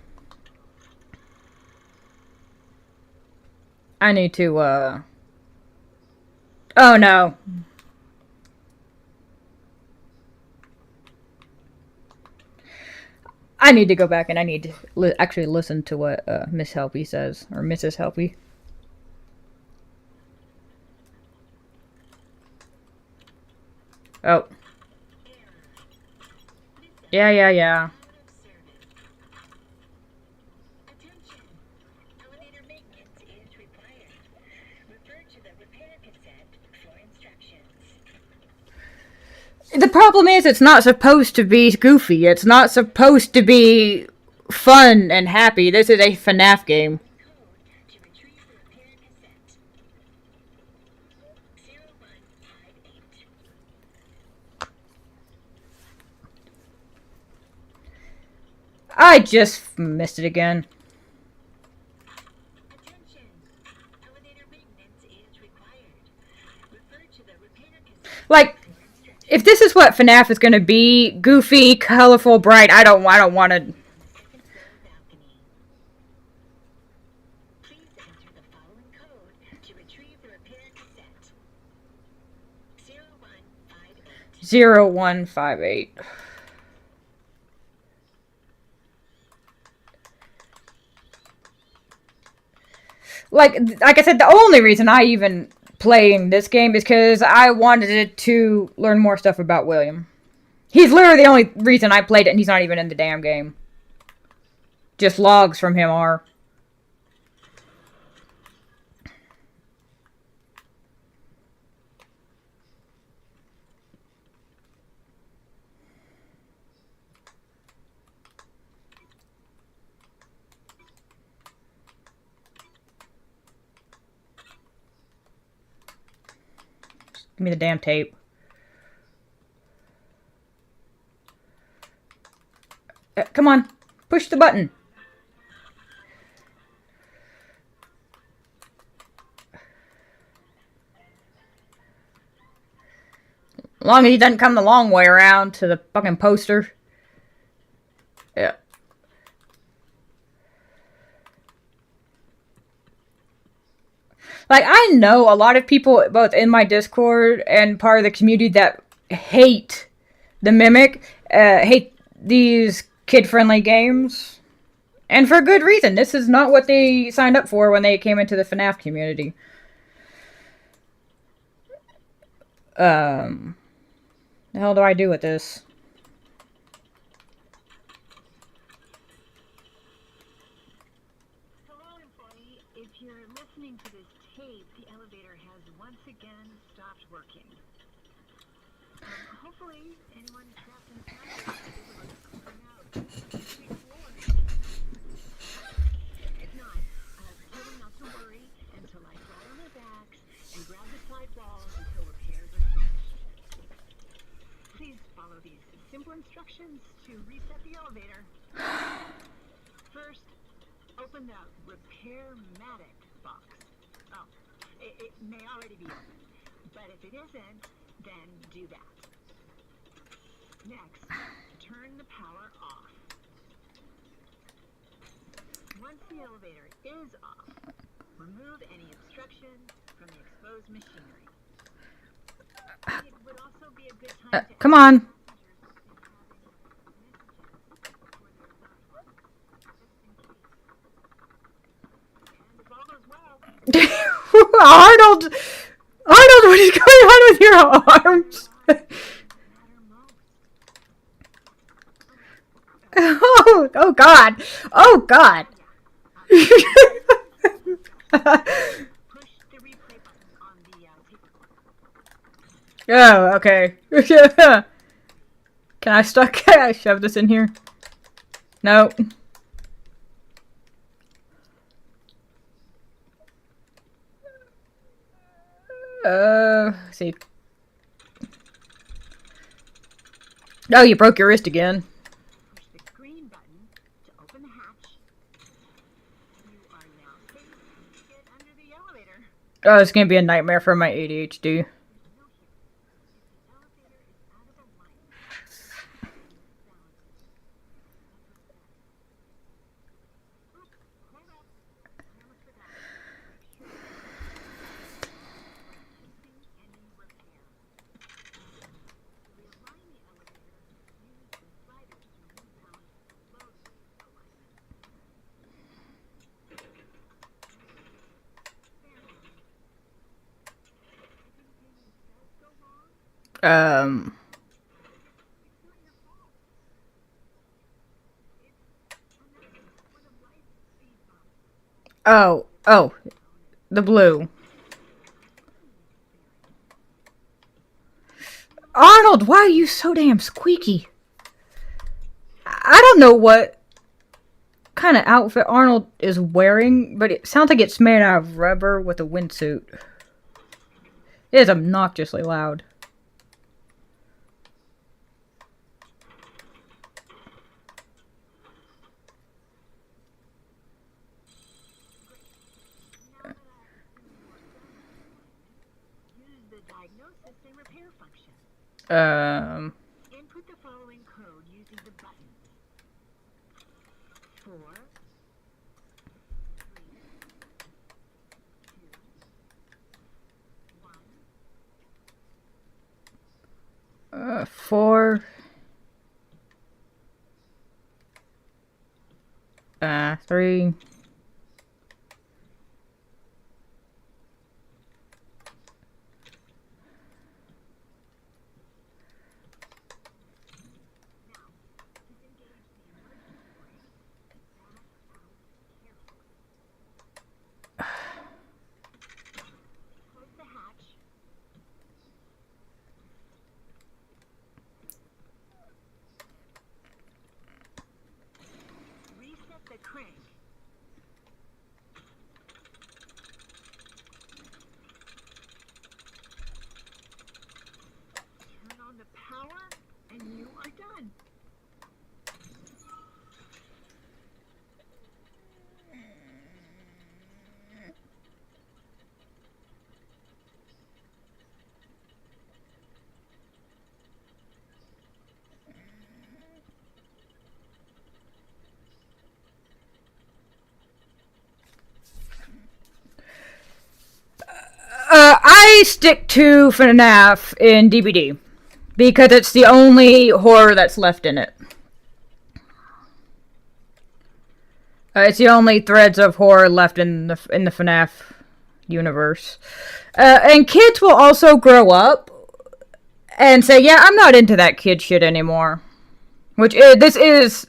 C: I need to, oh no. I need to go back and I need to actually listen to what, Miss Helpy says, or Mrs. Helpy. Oh. Yeah. The problem is, it's not supposed to be goofy. It's not supposed to be fun and happy. This is a FNAF game. I just missed it again. Like, if this is what FNAF is going to be, goofy, colorful, bright, I don't want to...
D: Please enter the following code to retrieve the repair cassette. 0158.
C: 0158. Like I said, the only reason I even playing this game is because I wanted to learn more stuff about William. He's literally the only reason I played it, and he's not even in the damn game. Just logs from him are. Give me the damn tape. Come on. Push the button. As long as he doesn't come the long way around to the fucking poster. Yeah. Like, I know a lot of people, both in my Discord and part of the community, that hate the Mimic, hate these kid-friendly games. And for good reason. This is not what they signed up for when they came into the FNAF community. The hell do I do with this?
D: Hello, employee. If you're listening to this tape, the elevator has once again stopped working. Hopefully, anyone trapped inside is able to climb out. follow these simple instructions to reset the elevator. First, open the Repair-Matic box. Oh, it may already be open, but if it isn't, then do that. Next, turn the power off. Once the elevator is off, remove any obstruction from the exposed machinery. It would also be a good time to
C: Come on. Arnold! Arnold, what is going on with your arms? Oh God. Oh God.
D: Push the replay button on the tape recorder.
C: Oh, okay. Can I shove this in here? No. Let's see. Oh, you broke your wrist again.
D: Push the green button to open the hatch. You are now safe to get under the elevator.
C: Oh, it's gonna be a nightmare for my ADHD. Oh, the blue. Arnold, why are you so damn squeaky? I don't know what kind of outfit Arnold is wearing, but it sounds like it's made out of rubber with a windsuit. It is obnoxiously loud.
D: Use the diagnosis and repair function. Input the following code using the button. 4, 3, 2, 1.
C: 4. 3.
D: Close the hatch. Reset the crank. Turn on the power, and you are done.
C: I stick to FNAF in DBD because it's the only horror that's left in it. It's the only threads of horror left in the FNAF universe. And kids will also grow up and say, "Yeah, I'm not into that kid shit anymore." Which this is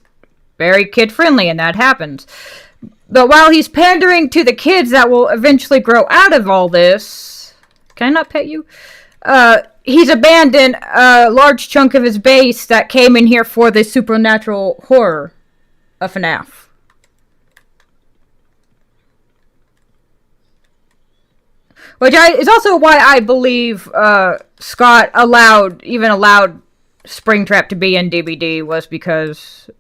C: very kid friendly, and that happens. But while he's pandering to the kids that will eventually grow out of all this, can I not pet you? He's abandoned a large chunk of his base that came in here for the supernatural horror of FNAF. Which is also why I believe Scott allowed Springtrap to be in DBD was because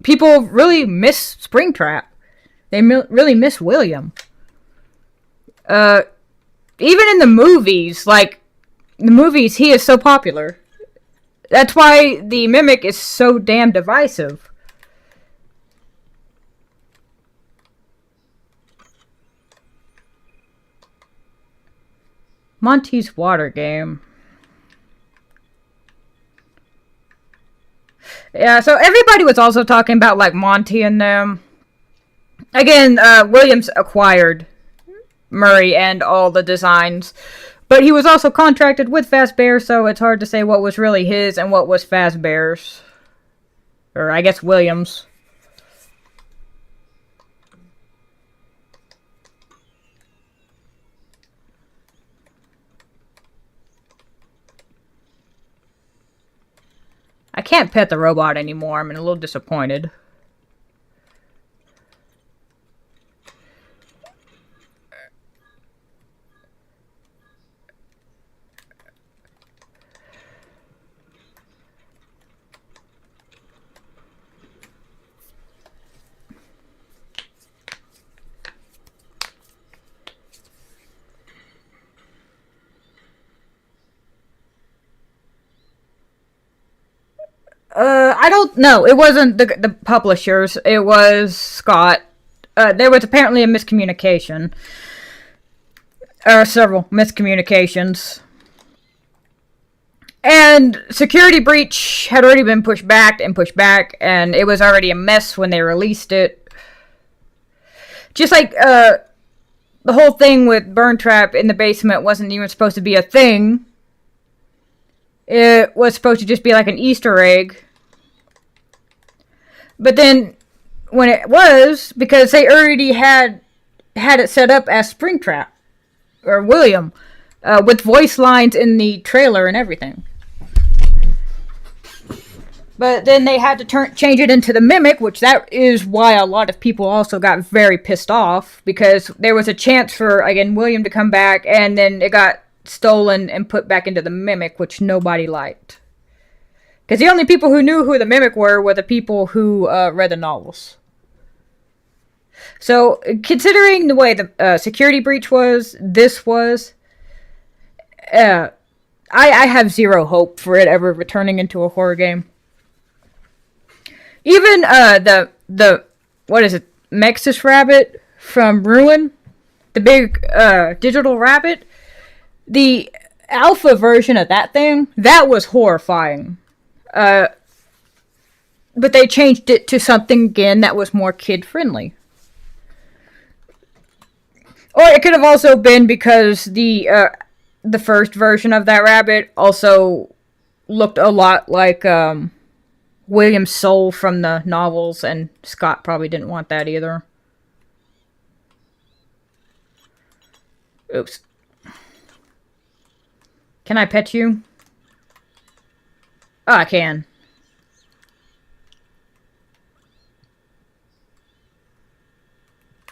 C: people really miss Springtrap. They really miss William. Even in the movies, he is so popular. That's why the Mimic is so damn divisive. Monty's water game. Yeah, so everybody was also talking about, like, Monty and them. Again, Williams acquired Murray and all the designs. But he was also contracted with Fazbear, so it's hard to say what was really his and what was Fazbear's. Or, I guess, Williams. I can't pet the robot anymore. I'm a little disappointed. I don't know. It wasn't the publishers. It was Scott. There was apparently a miscommunication. Or several miscommunications. And security breach had already been pushed back, and it was already a mess when they released it. Just like, the whole thing with Burn Trap in the basement wasn't even supposed to be a thing. It was supposed to just be like an Easter egg. But then, when it was, because they already had it set up as Springtrap, or William, with voice lines in the trailer and everything. But then they had to change it into the Mimic, which that is why a lot of people also got very pissed off, because there was a chance for, again, William to come back, and then it got stolen and put back into the Mimic, which nobody liked. Because the only people who knew who the Mimic were the people who read the novels. So, considering the way the security breach was, this was, I have zero hope for it ever returning into a horror game. Even the what is it, Mexus Rabbit from Ruin, the big digital rabbit, the alpha version of that thing, that was horrifying. But they changed it to something, again, that was more kid-friendly. Or it could have also been because the first version of that rabbit also looked a lot like William's soul from the novels, and Scott probably didn't want that either. Oops. Can I pet you? Oh, I can.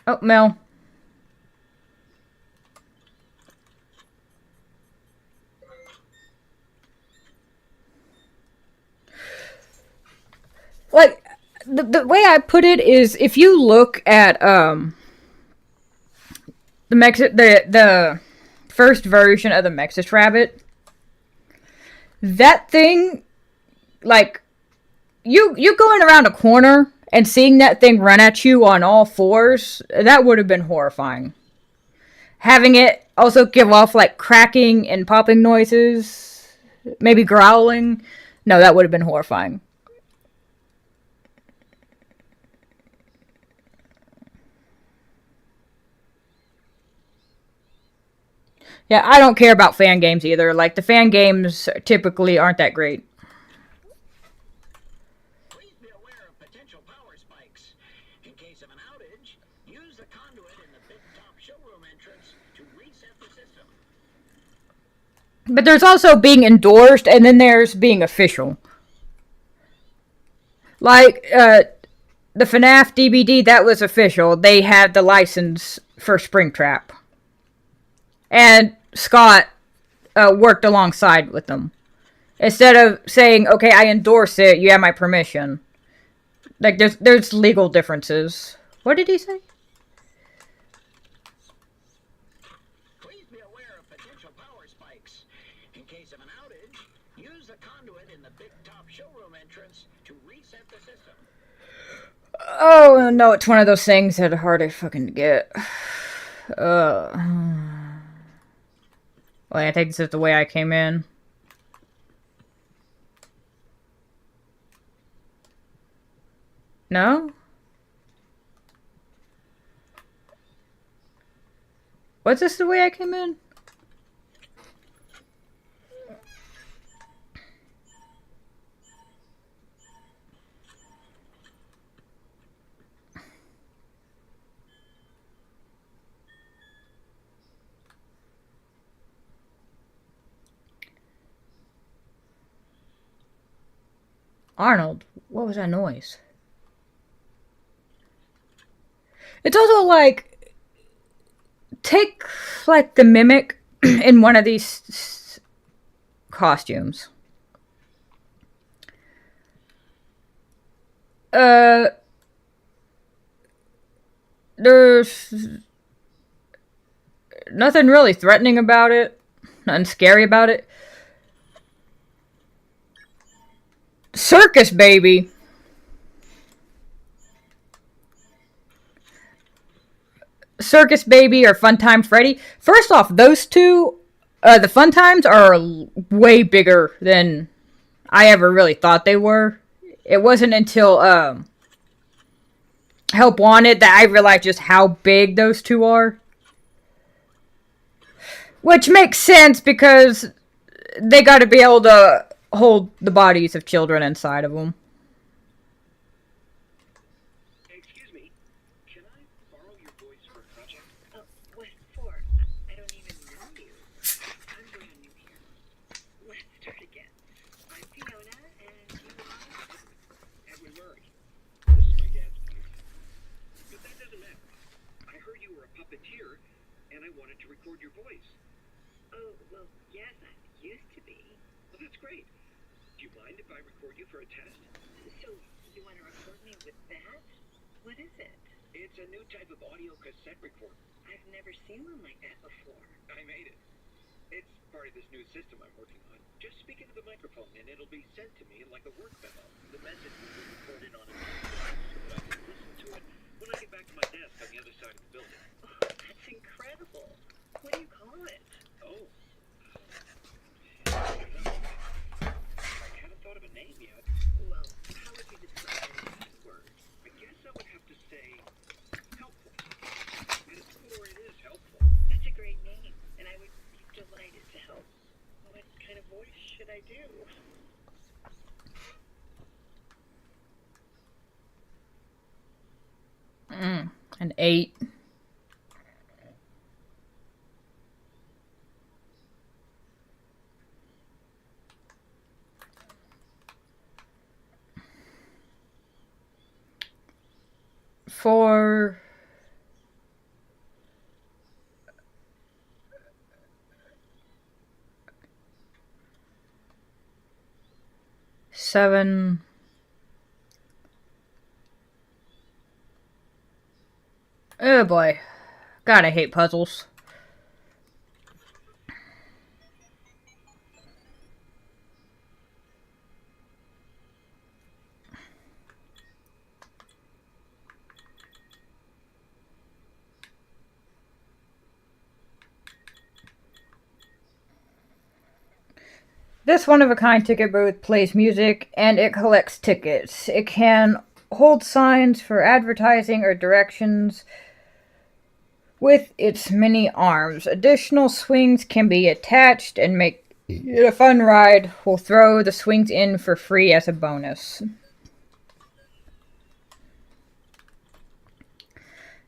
C: Oh, Mel. Like, the way I put it is, if you look at, the first version of the Mexus Rabbit, that thing, like, you going around a corner and seeing that thing run at you on all fours, that would have been horrifying. Having it also give off, like, cracking and popping noises, maybe growling, no, that would have been horrifying. Yeah, I don't care about fan games either. Like, the fan games typically aren't that great.
E: Please be aware of potential power spikes. In case of an outage, use the conduit in the big top showroom entrance to reset the system.
C: But there's also being endorsed, and then there's being official. Like, the FNAF DBD, that was official. They had the license for Springtrap. And Scott worked alongside with them. Instead of saying, okay, I endorse it, you have my permission. Like, there's legal differences. What did he say?
E: Please be aware of potential power spikes. In case of an outage, use the conduit in the big top showroom entrance to reset the system.
C: Oh, no, it's one of those things that are hard to fucking get. Well, I think this is the way I came in. No? Was this the way I came in? Arnold, what was that noise? It's also like, take like the mimic in one of these costumes. There's nothing really threatening about it, nothing scary about it. Circus Baby. Circus Baby or Funtime Freddy. First off, those two, the Funtimes are way bigger than I ever really thought they were. It wasn't until Help Wanted that I realized just how big those two are. Which makes sense because they got to be able to hold the bodies of children inside of them.
A: Excuse me, can I borrow your voice for a project?
D: Oh, what for? I don't even know you. I'm brand new here. Let's start again. I'm Fiona, and you are?
A: Edwin Murray. This is my dad's place. But that doesn't matter. I heard you were a puppeteer, and I wanted to record your voice.
D: Oh, well, yes, I used to be.
A: Well, that's great. Do you mind if I record you for a test?
D: So, you want to record me with that? What is it?
A: It's a new type of audio cassette recorder.
D: I've never seen one like that before.
A: I made it. It's part of this new system I'm working on. Just speak into the microphone, and it'll be sent to me like a work memo. The message will be recorded on a device so that I can listen to it when I get back to my desk on the other side of the building.
D: Oh, that's incredible. What do you call it?
A: Oh. I don't know. I haven't thought of a name yet.
D: Well, how would you describe it in one word?
A: I guess I would have to say helpful. At its core, it is helpful.
D: That's a great name, and I would be delighted to help. What kind of voice should I do?
C: An 8. For 7. Oh boy. God, I hate puzzles. This one-of-a-kind ticket booth plays music, and it collects tickets. It can hold signs for advertising or directions with its many arms. Additional swings can be attached and make it a fun ride. We'll throw the swings in for free as a bonus.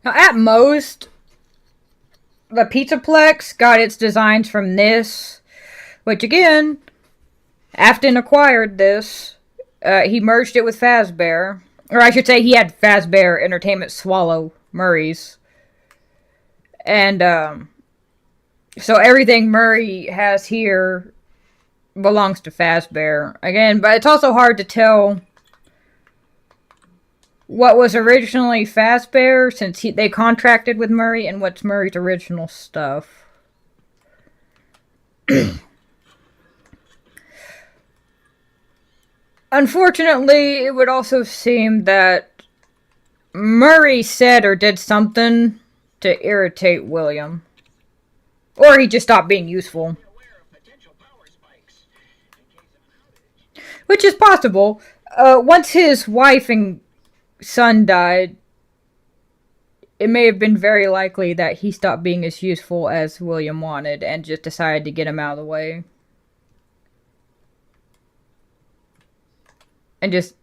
C: Now, at most, the Pizzaplex got its designs from this, which again, Afton acquired this. He merged it with Fazbear. Or I should say he had Fazbear Entertainment swallow Murray's. And so everything Murray has here belongs to Fazbear again, but it's also hard to tell what was originally Fazbear since they contracted with Murray and what's Murray's original stuff. Unfortunately, it would also seem that Murray said or did something to irritate William. Or he just stopped being useful. Which is possible. Once his wife and son died, it may have been very likely that he stopped being as useful as William wanted and just decided to get him out of the way. And just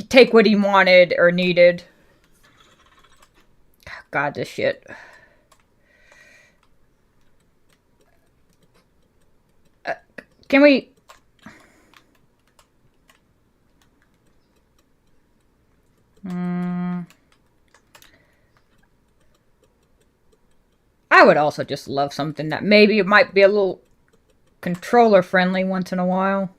C: take what he wanted or needed. God, this shit. Can we... I would also just love something that maybe it might be a little controller friendly once in a while.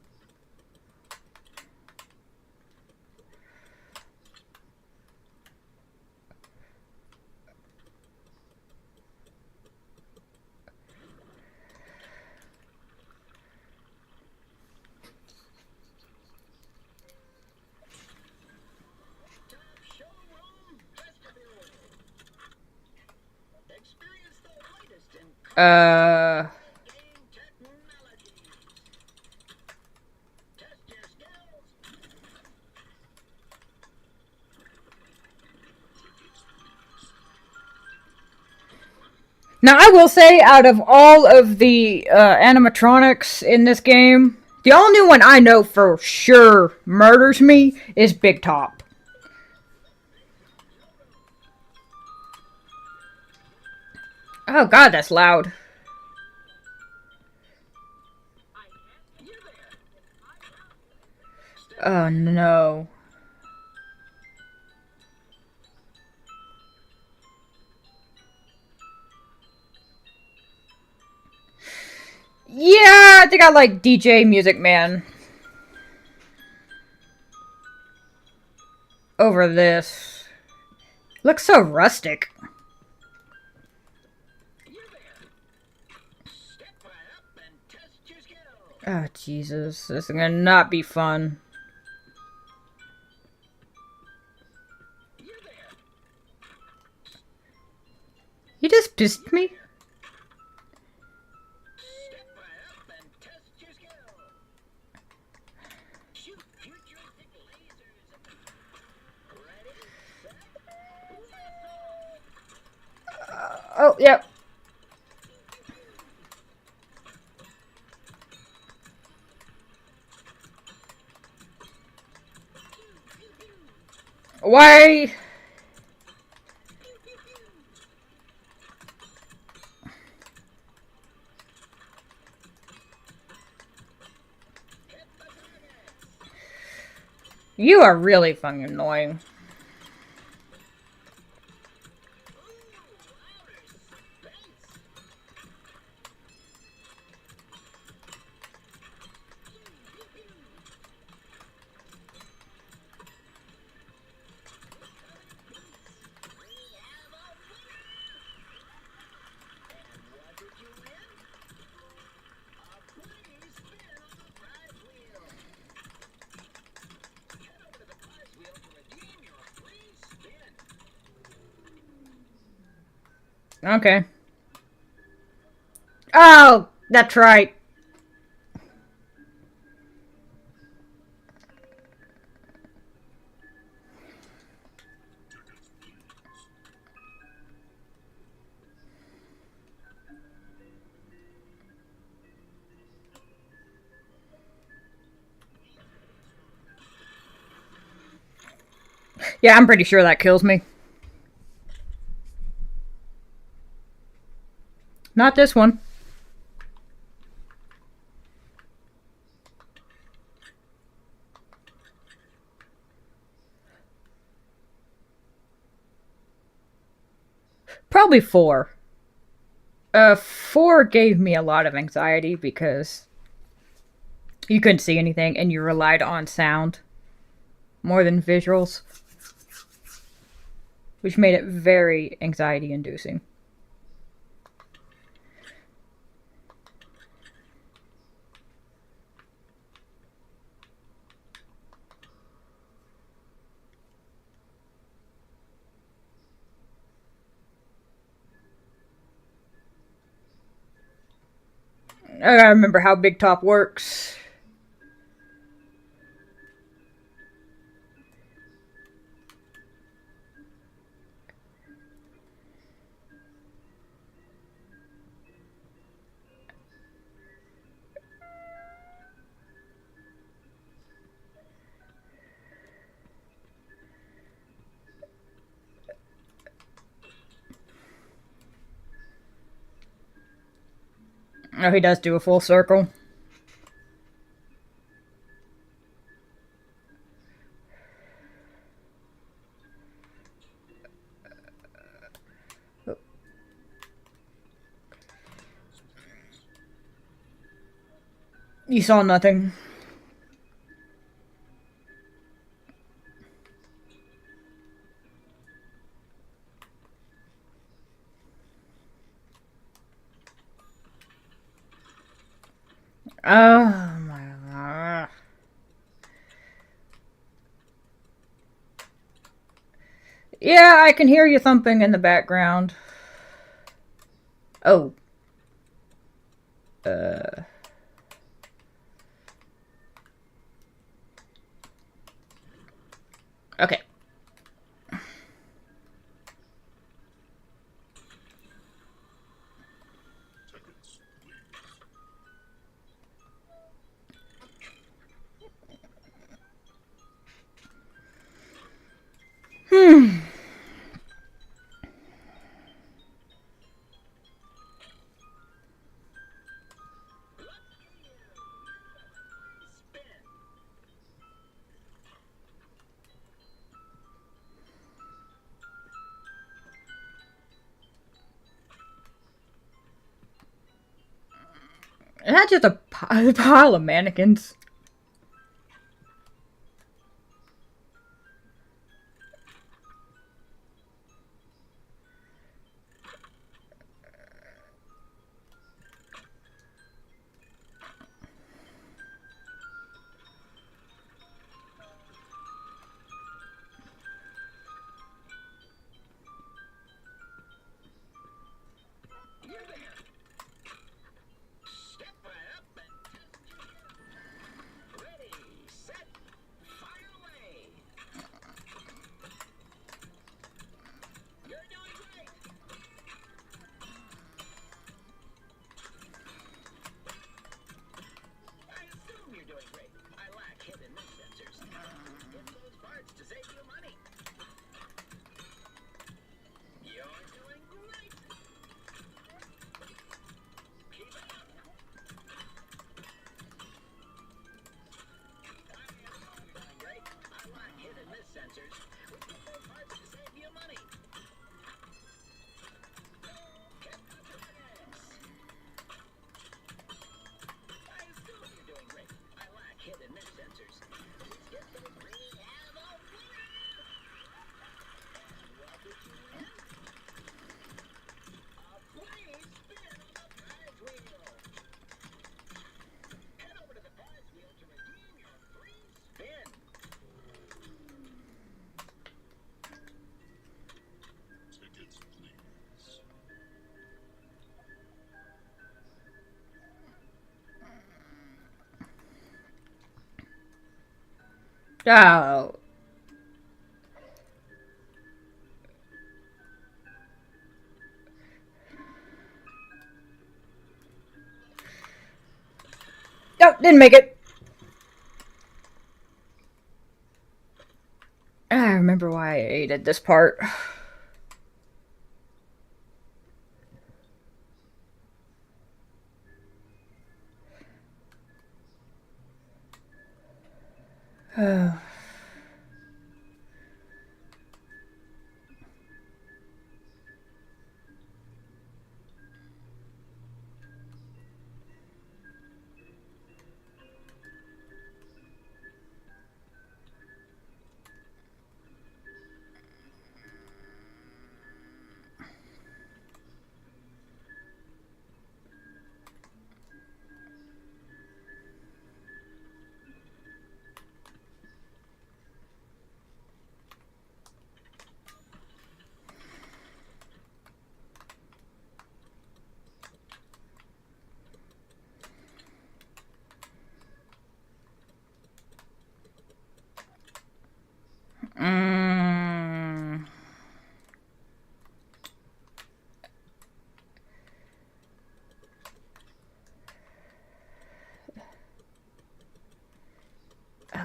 C: Now, I will say, out of all of the animatronics in this game, the only one I know for sure murders me is Big Top. Oh god, that's loud. Oh no. Yeah, I think I like DJ Music Man over this. Looks so rustic. Oh, Jesus. This is gonna not be fun. You just pissed me? Oh, yep. Why? You are really fucking annoying. Okay. Oh, that's right. Yeah, I'm pretty sure that kills me. Not this one. Probably 4. 4 gave me a lot of anxiety because You couldn't see anything, and you relied on sound more than visuals, which made it very anxiety-inducing. I gotta remember how Big Top works. Oh, he does do a full circle. You saw nothing. Oh my god. Yeah, I can hear you thumping in the background. Oh. Okay. That's just a pile of mannequins.
E: You there. Step right up and ready, set, fire away. You're doing great. I assume you're doing great. I lack hidden miss sensors. Get those parts to save you money. You're doing great. Keep it up. I assume you're doing great. I lack hidden miss sensors. We get those parts to save you money. I assume you're doing great. I lack hidden miss sensors. Let's get those green ammo. What did you win? A free spin on the prize wheel. Head over to the prize wheel to redeem your free spin.
F: Tickets, please.
C: Oh. Nope, didn't make it. I remember why I hated this part.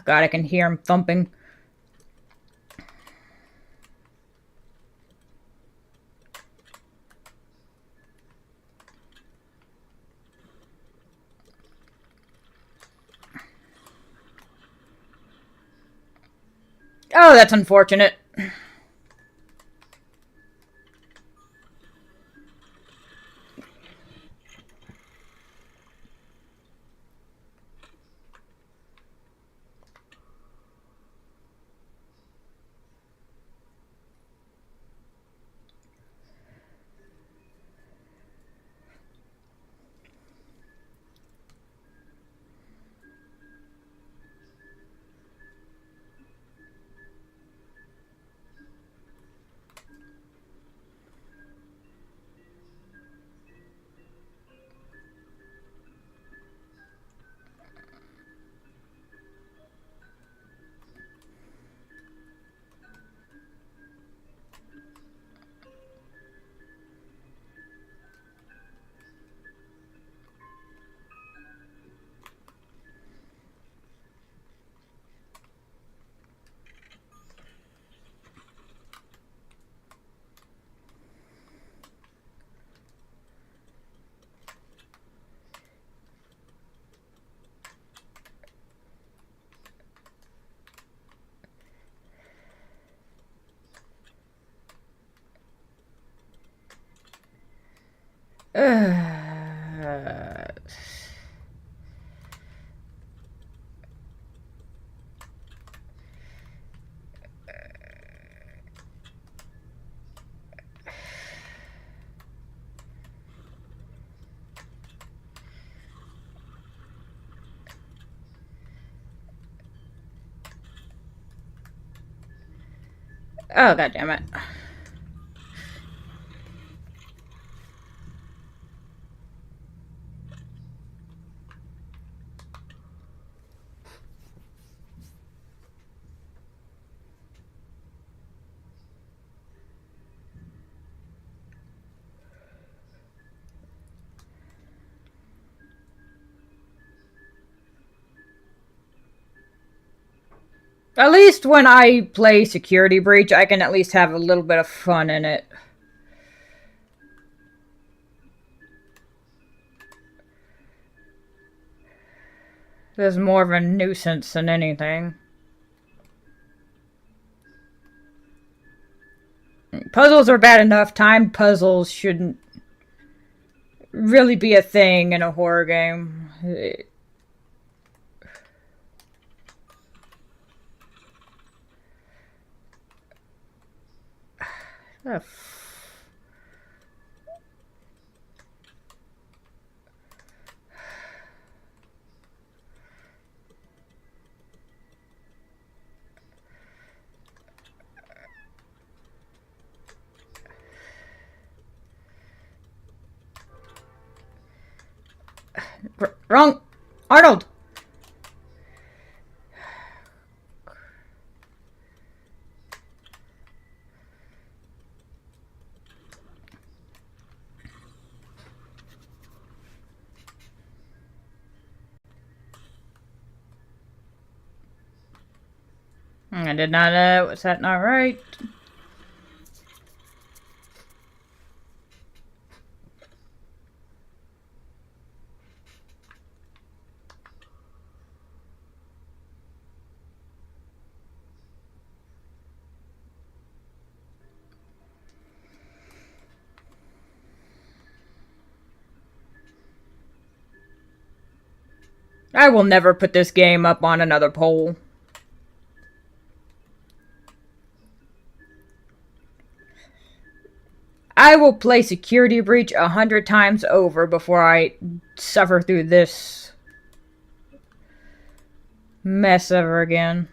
C: God, I can hear him thumping. Oh, that's unfortunate. Oh, God damn it. At least when I play Security Breach, I can at least have a little bit of fun in it. There's more of a nuisance than anything. Puzzles are bad enough. Timed puzzles shouldn't really be a thing in a horror game. Wrong! Arnold! I did not, was that not right? I will never put this game up on another poll. I will play Security Breach 100 times over before I suffer through this mess ever again.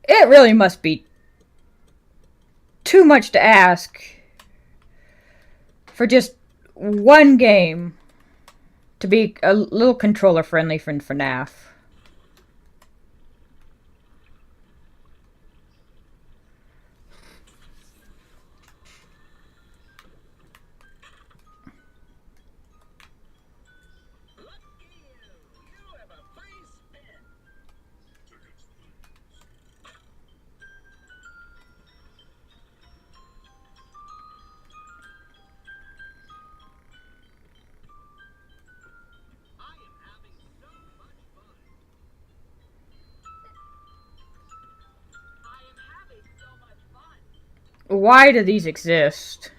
C: It really really must be too much to ask for just one game to be a little controller friendly for FNAF. Why do these exist?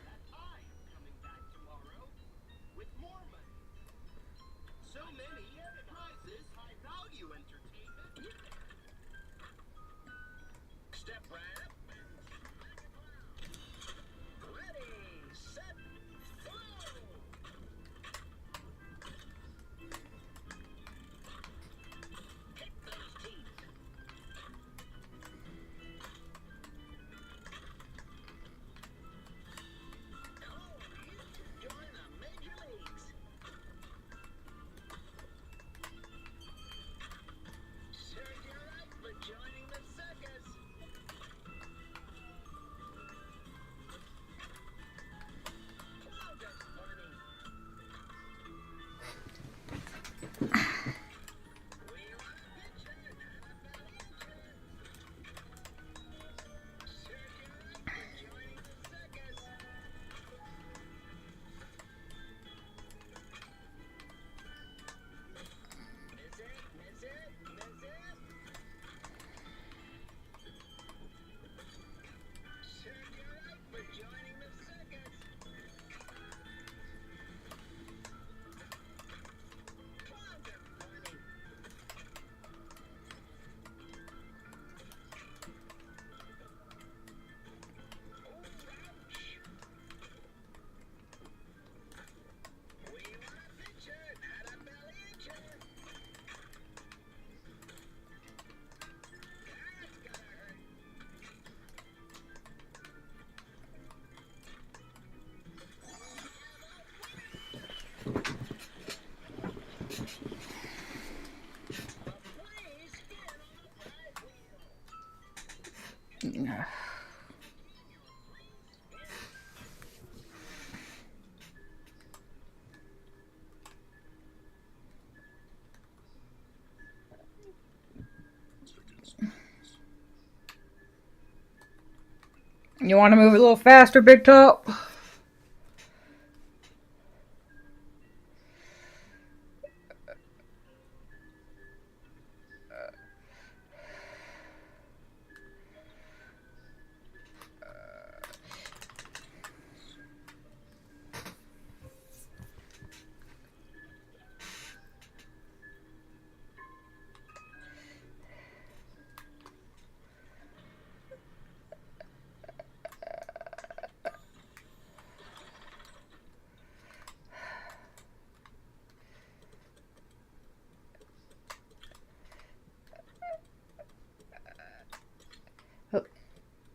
C: You want to move a little faster, Big Top?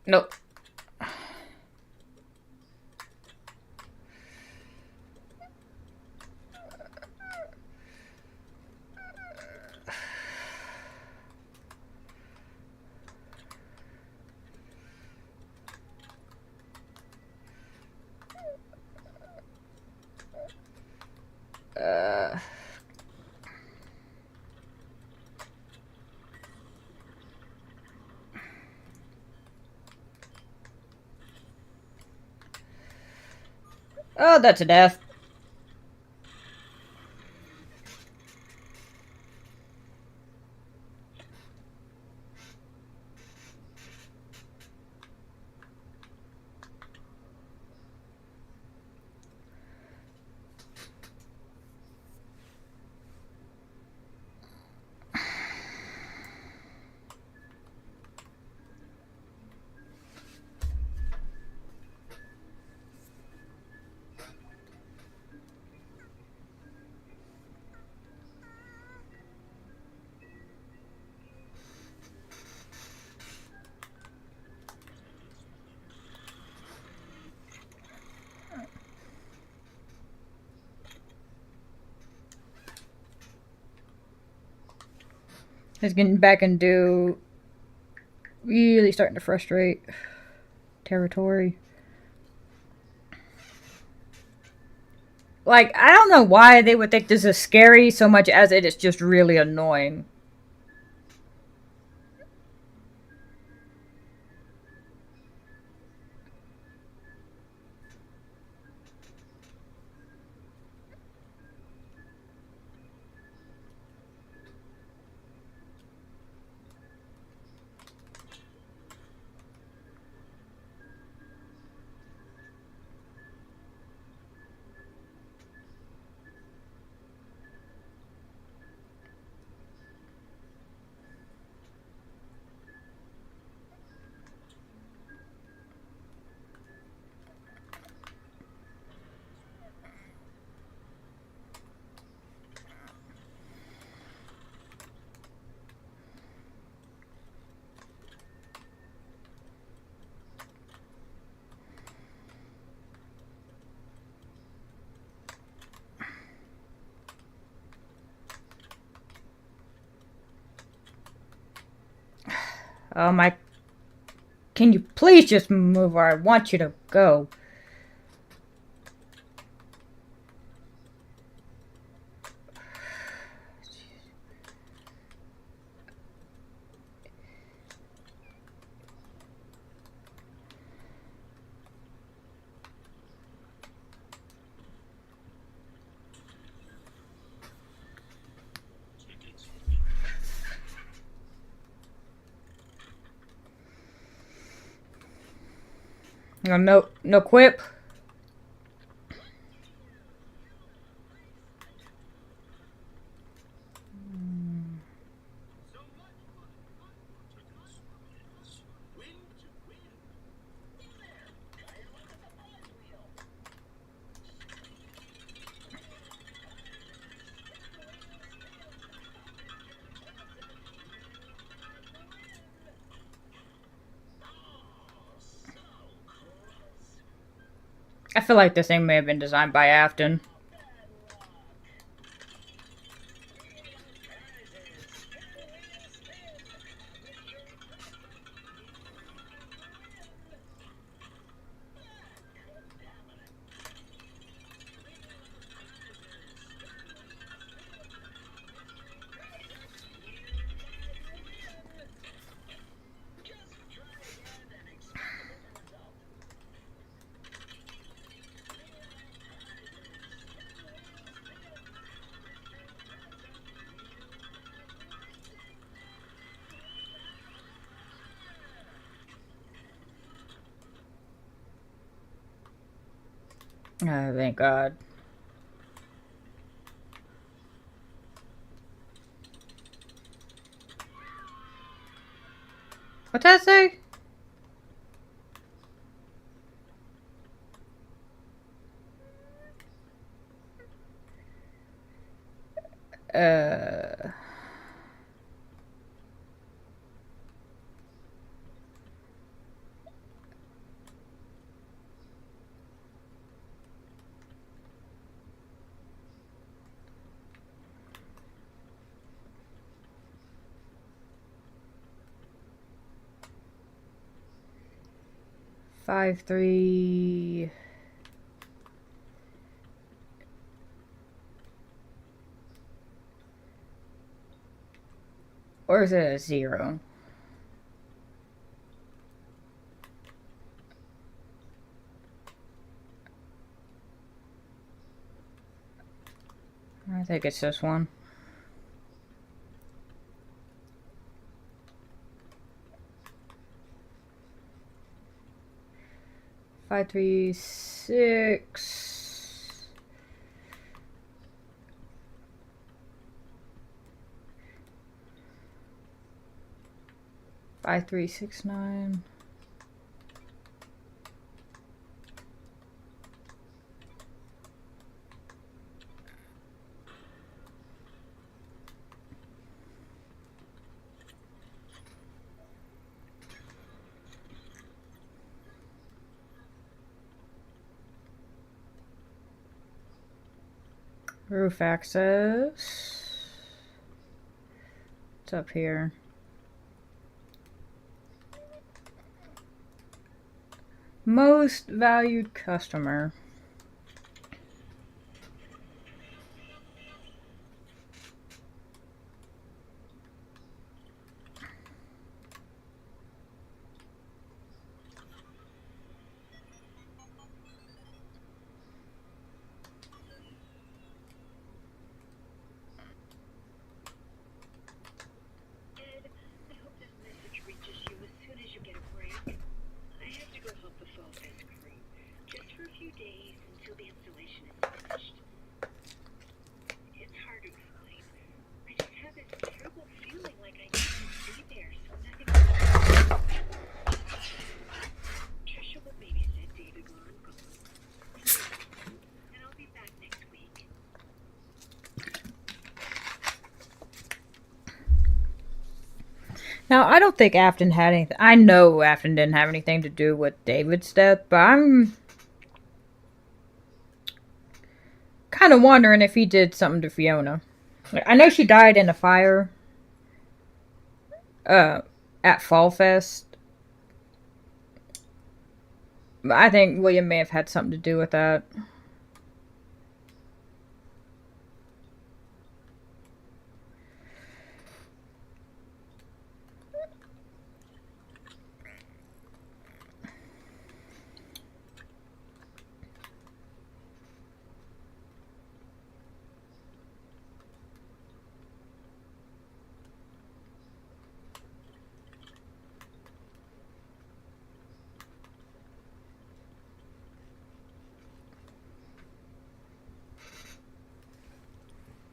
C: Nope. Oh, that's a death. It's getting back into really starting to frustrate territory. Like, I don't know why they would think this is scary so much as it is just really annoying. Oh my... Can you please just move where I want you to go?
F: Tickets,
C: No quip.
F: tickets, please.
E: Win to win.
C: I feel like this thing may have been designed by Afton. Oh, thank God. What's that say? Uh... 5-3... Or is it a 0? I think it's this one. Five, 3, 6. 5, 3, 6, 9. Roof access. What's up here? Most valued customer.
G: Ed, I hope this message reaches you as soon as you get a break. I have to go help the fall fest crew, just for a few days until the installation is finished. It's hard to explain. I just have this terrible feeling like I need to be there so nothing goes. Trisha will babysit David while I'm gone. And I'll be back next week.
C: Now, I don't think Afton had anything. I know Afton didn't have anything to do with David's death, but I'm kind of wondering if he did something to Fiona. Like, I know she died in a fire at Fall Fest. But I think William may have had something to do with that.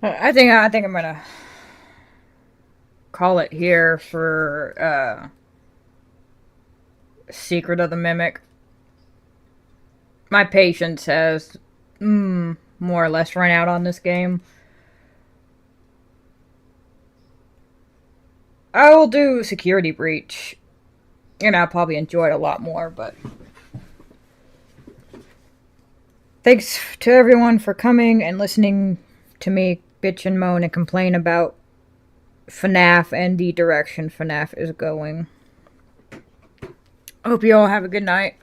C: I think I'm gonna call it here for Secret of the Mimic. My patience has more or less run out on this game. I will do Security Breach, and I'll probably enjoy it a lot more, but thanks to everyone for coming and listening to me bitch and moan and complain about FNAF and the direction FNAF is going. I hope you all have a good night.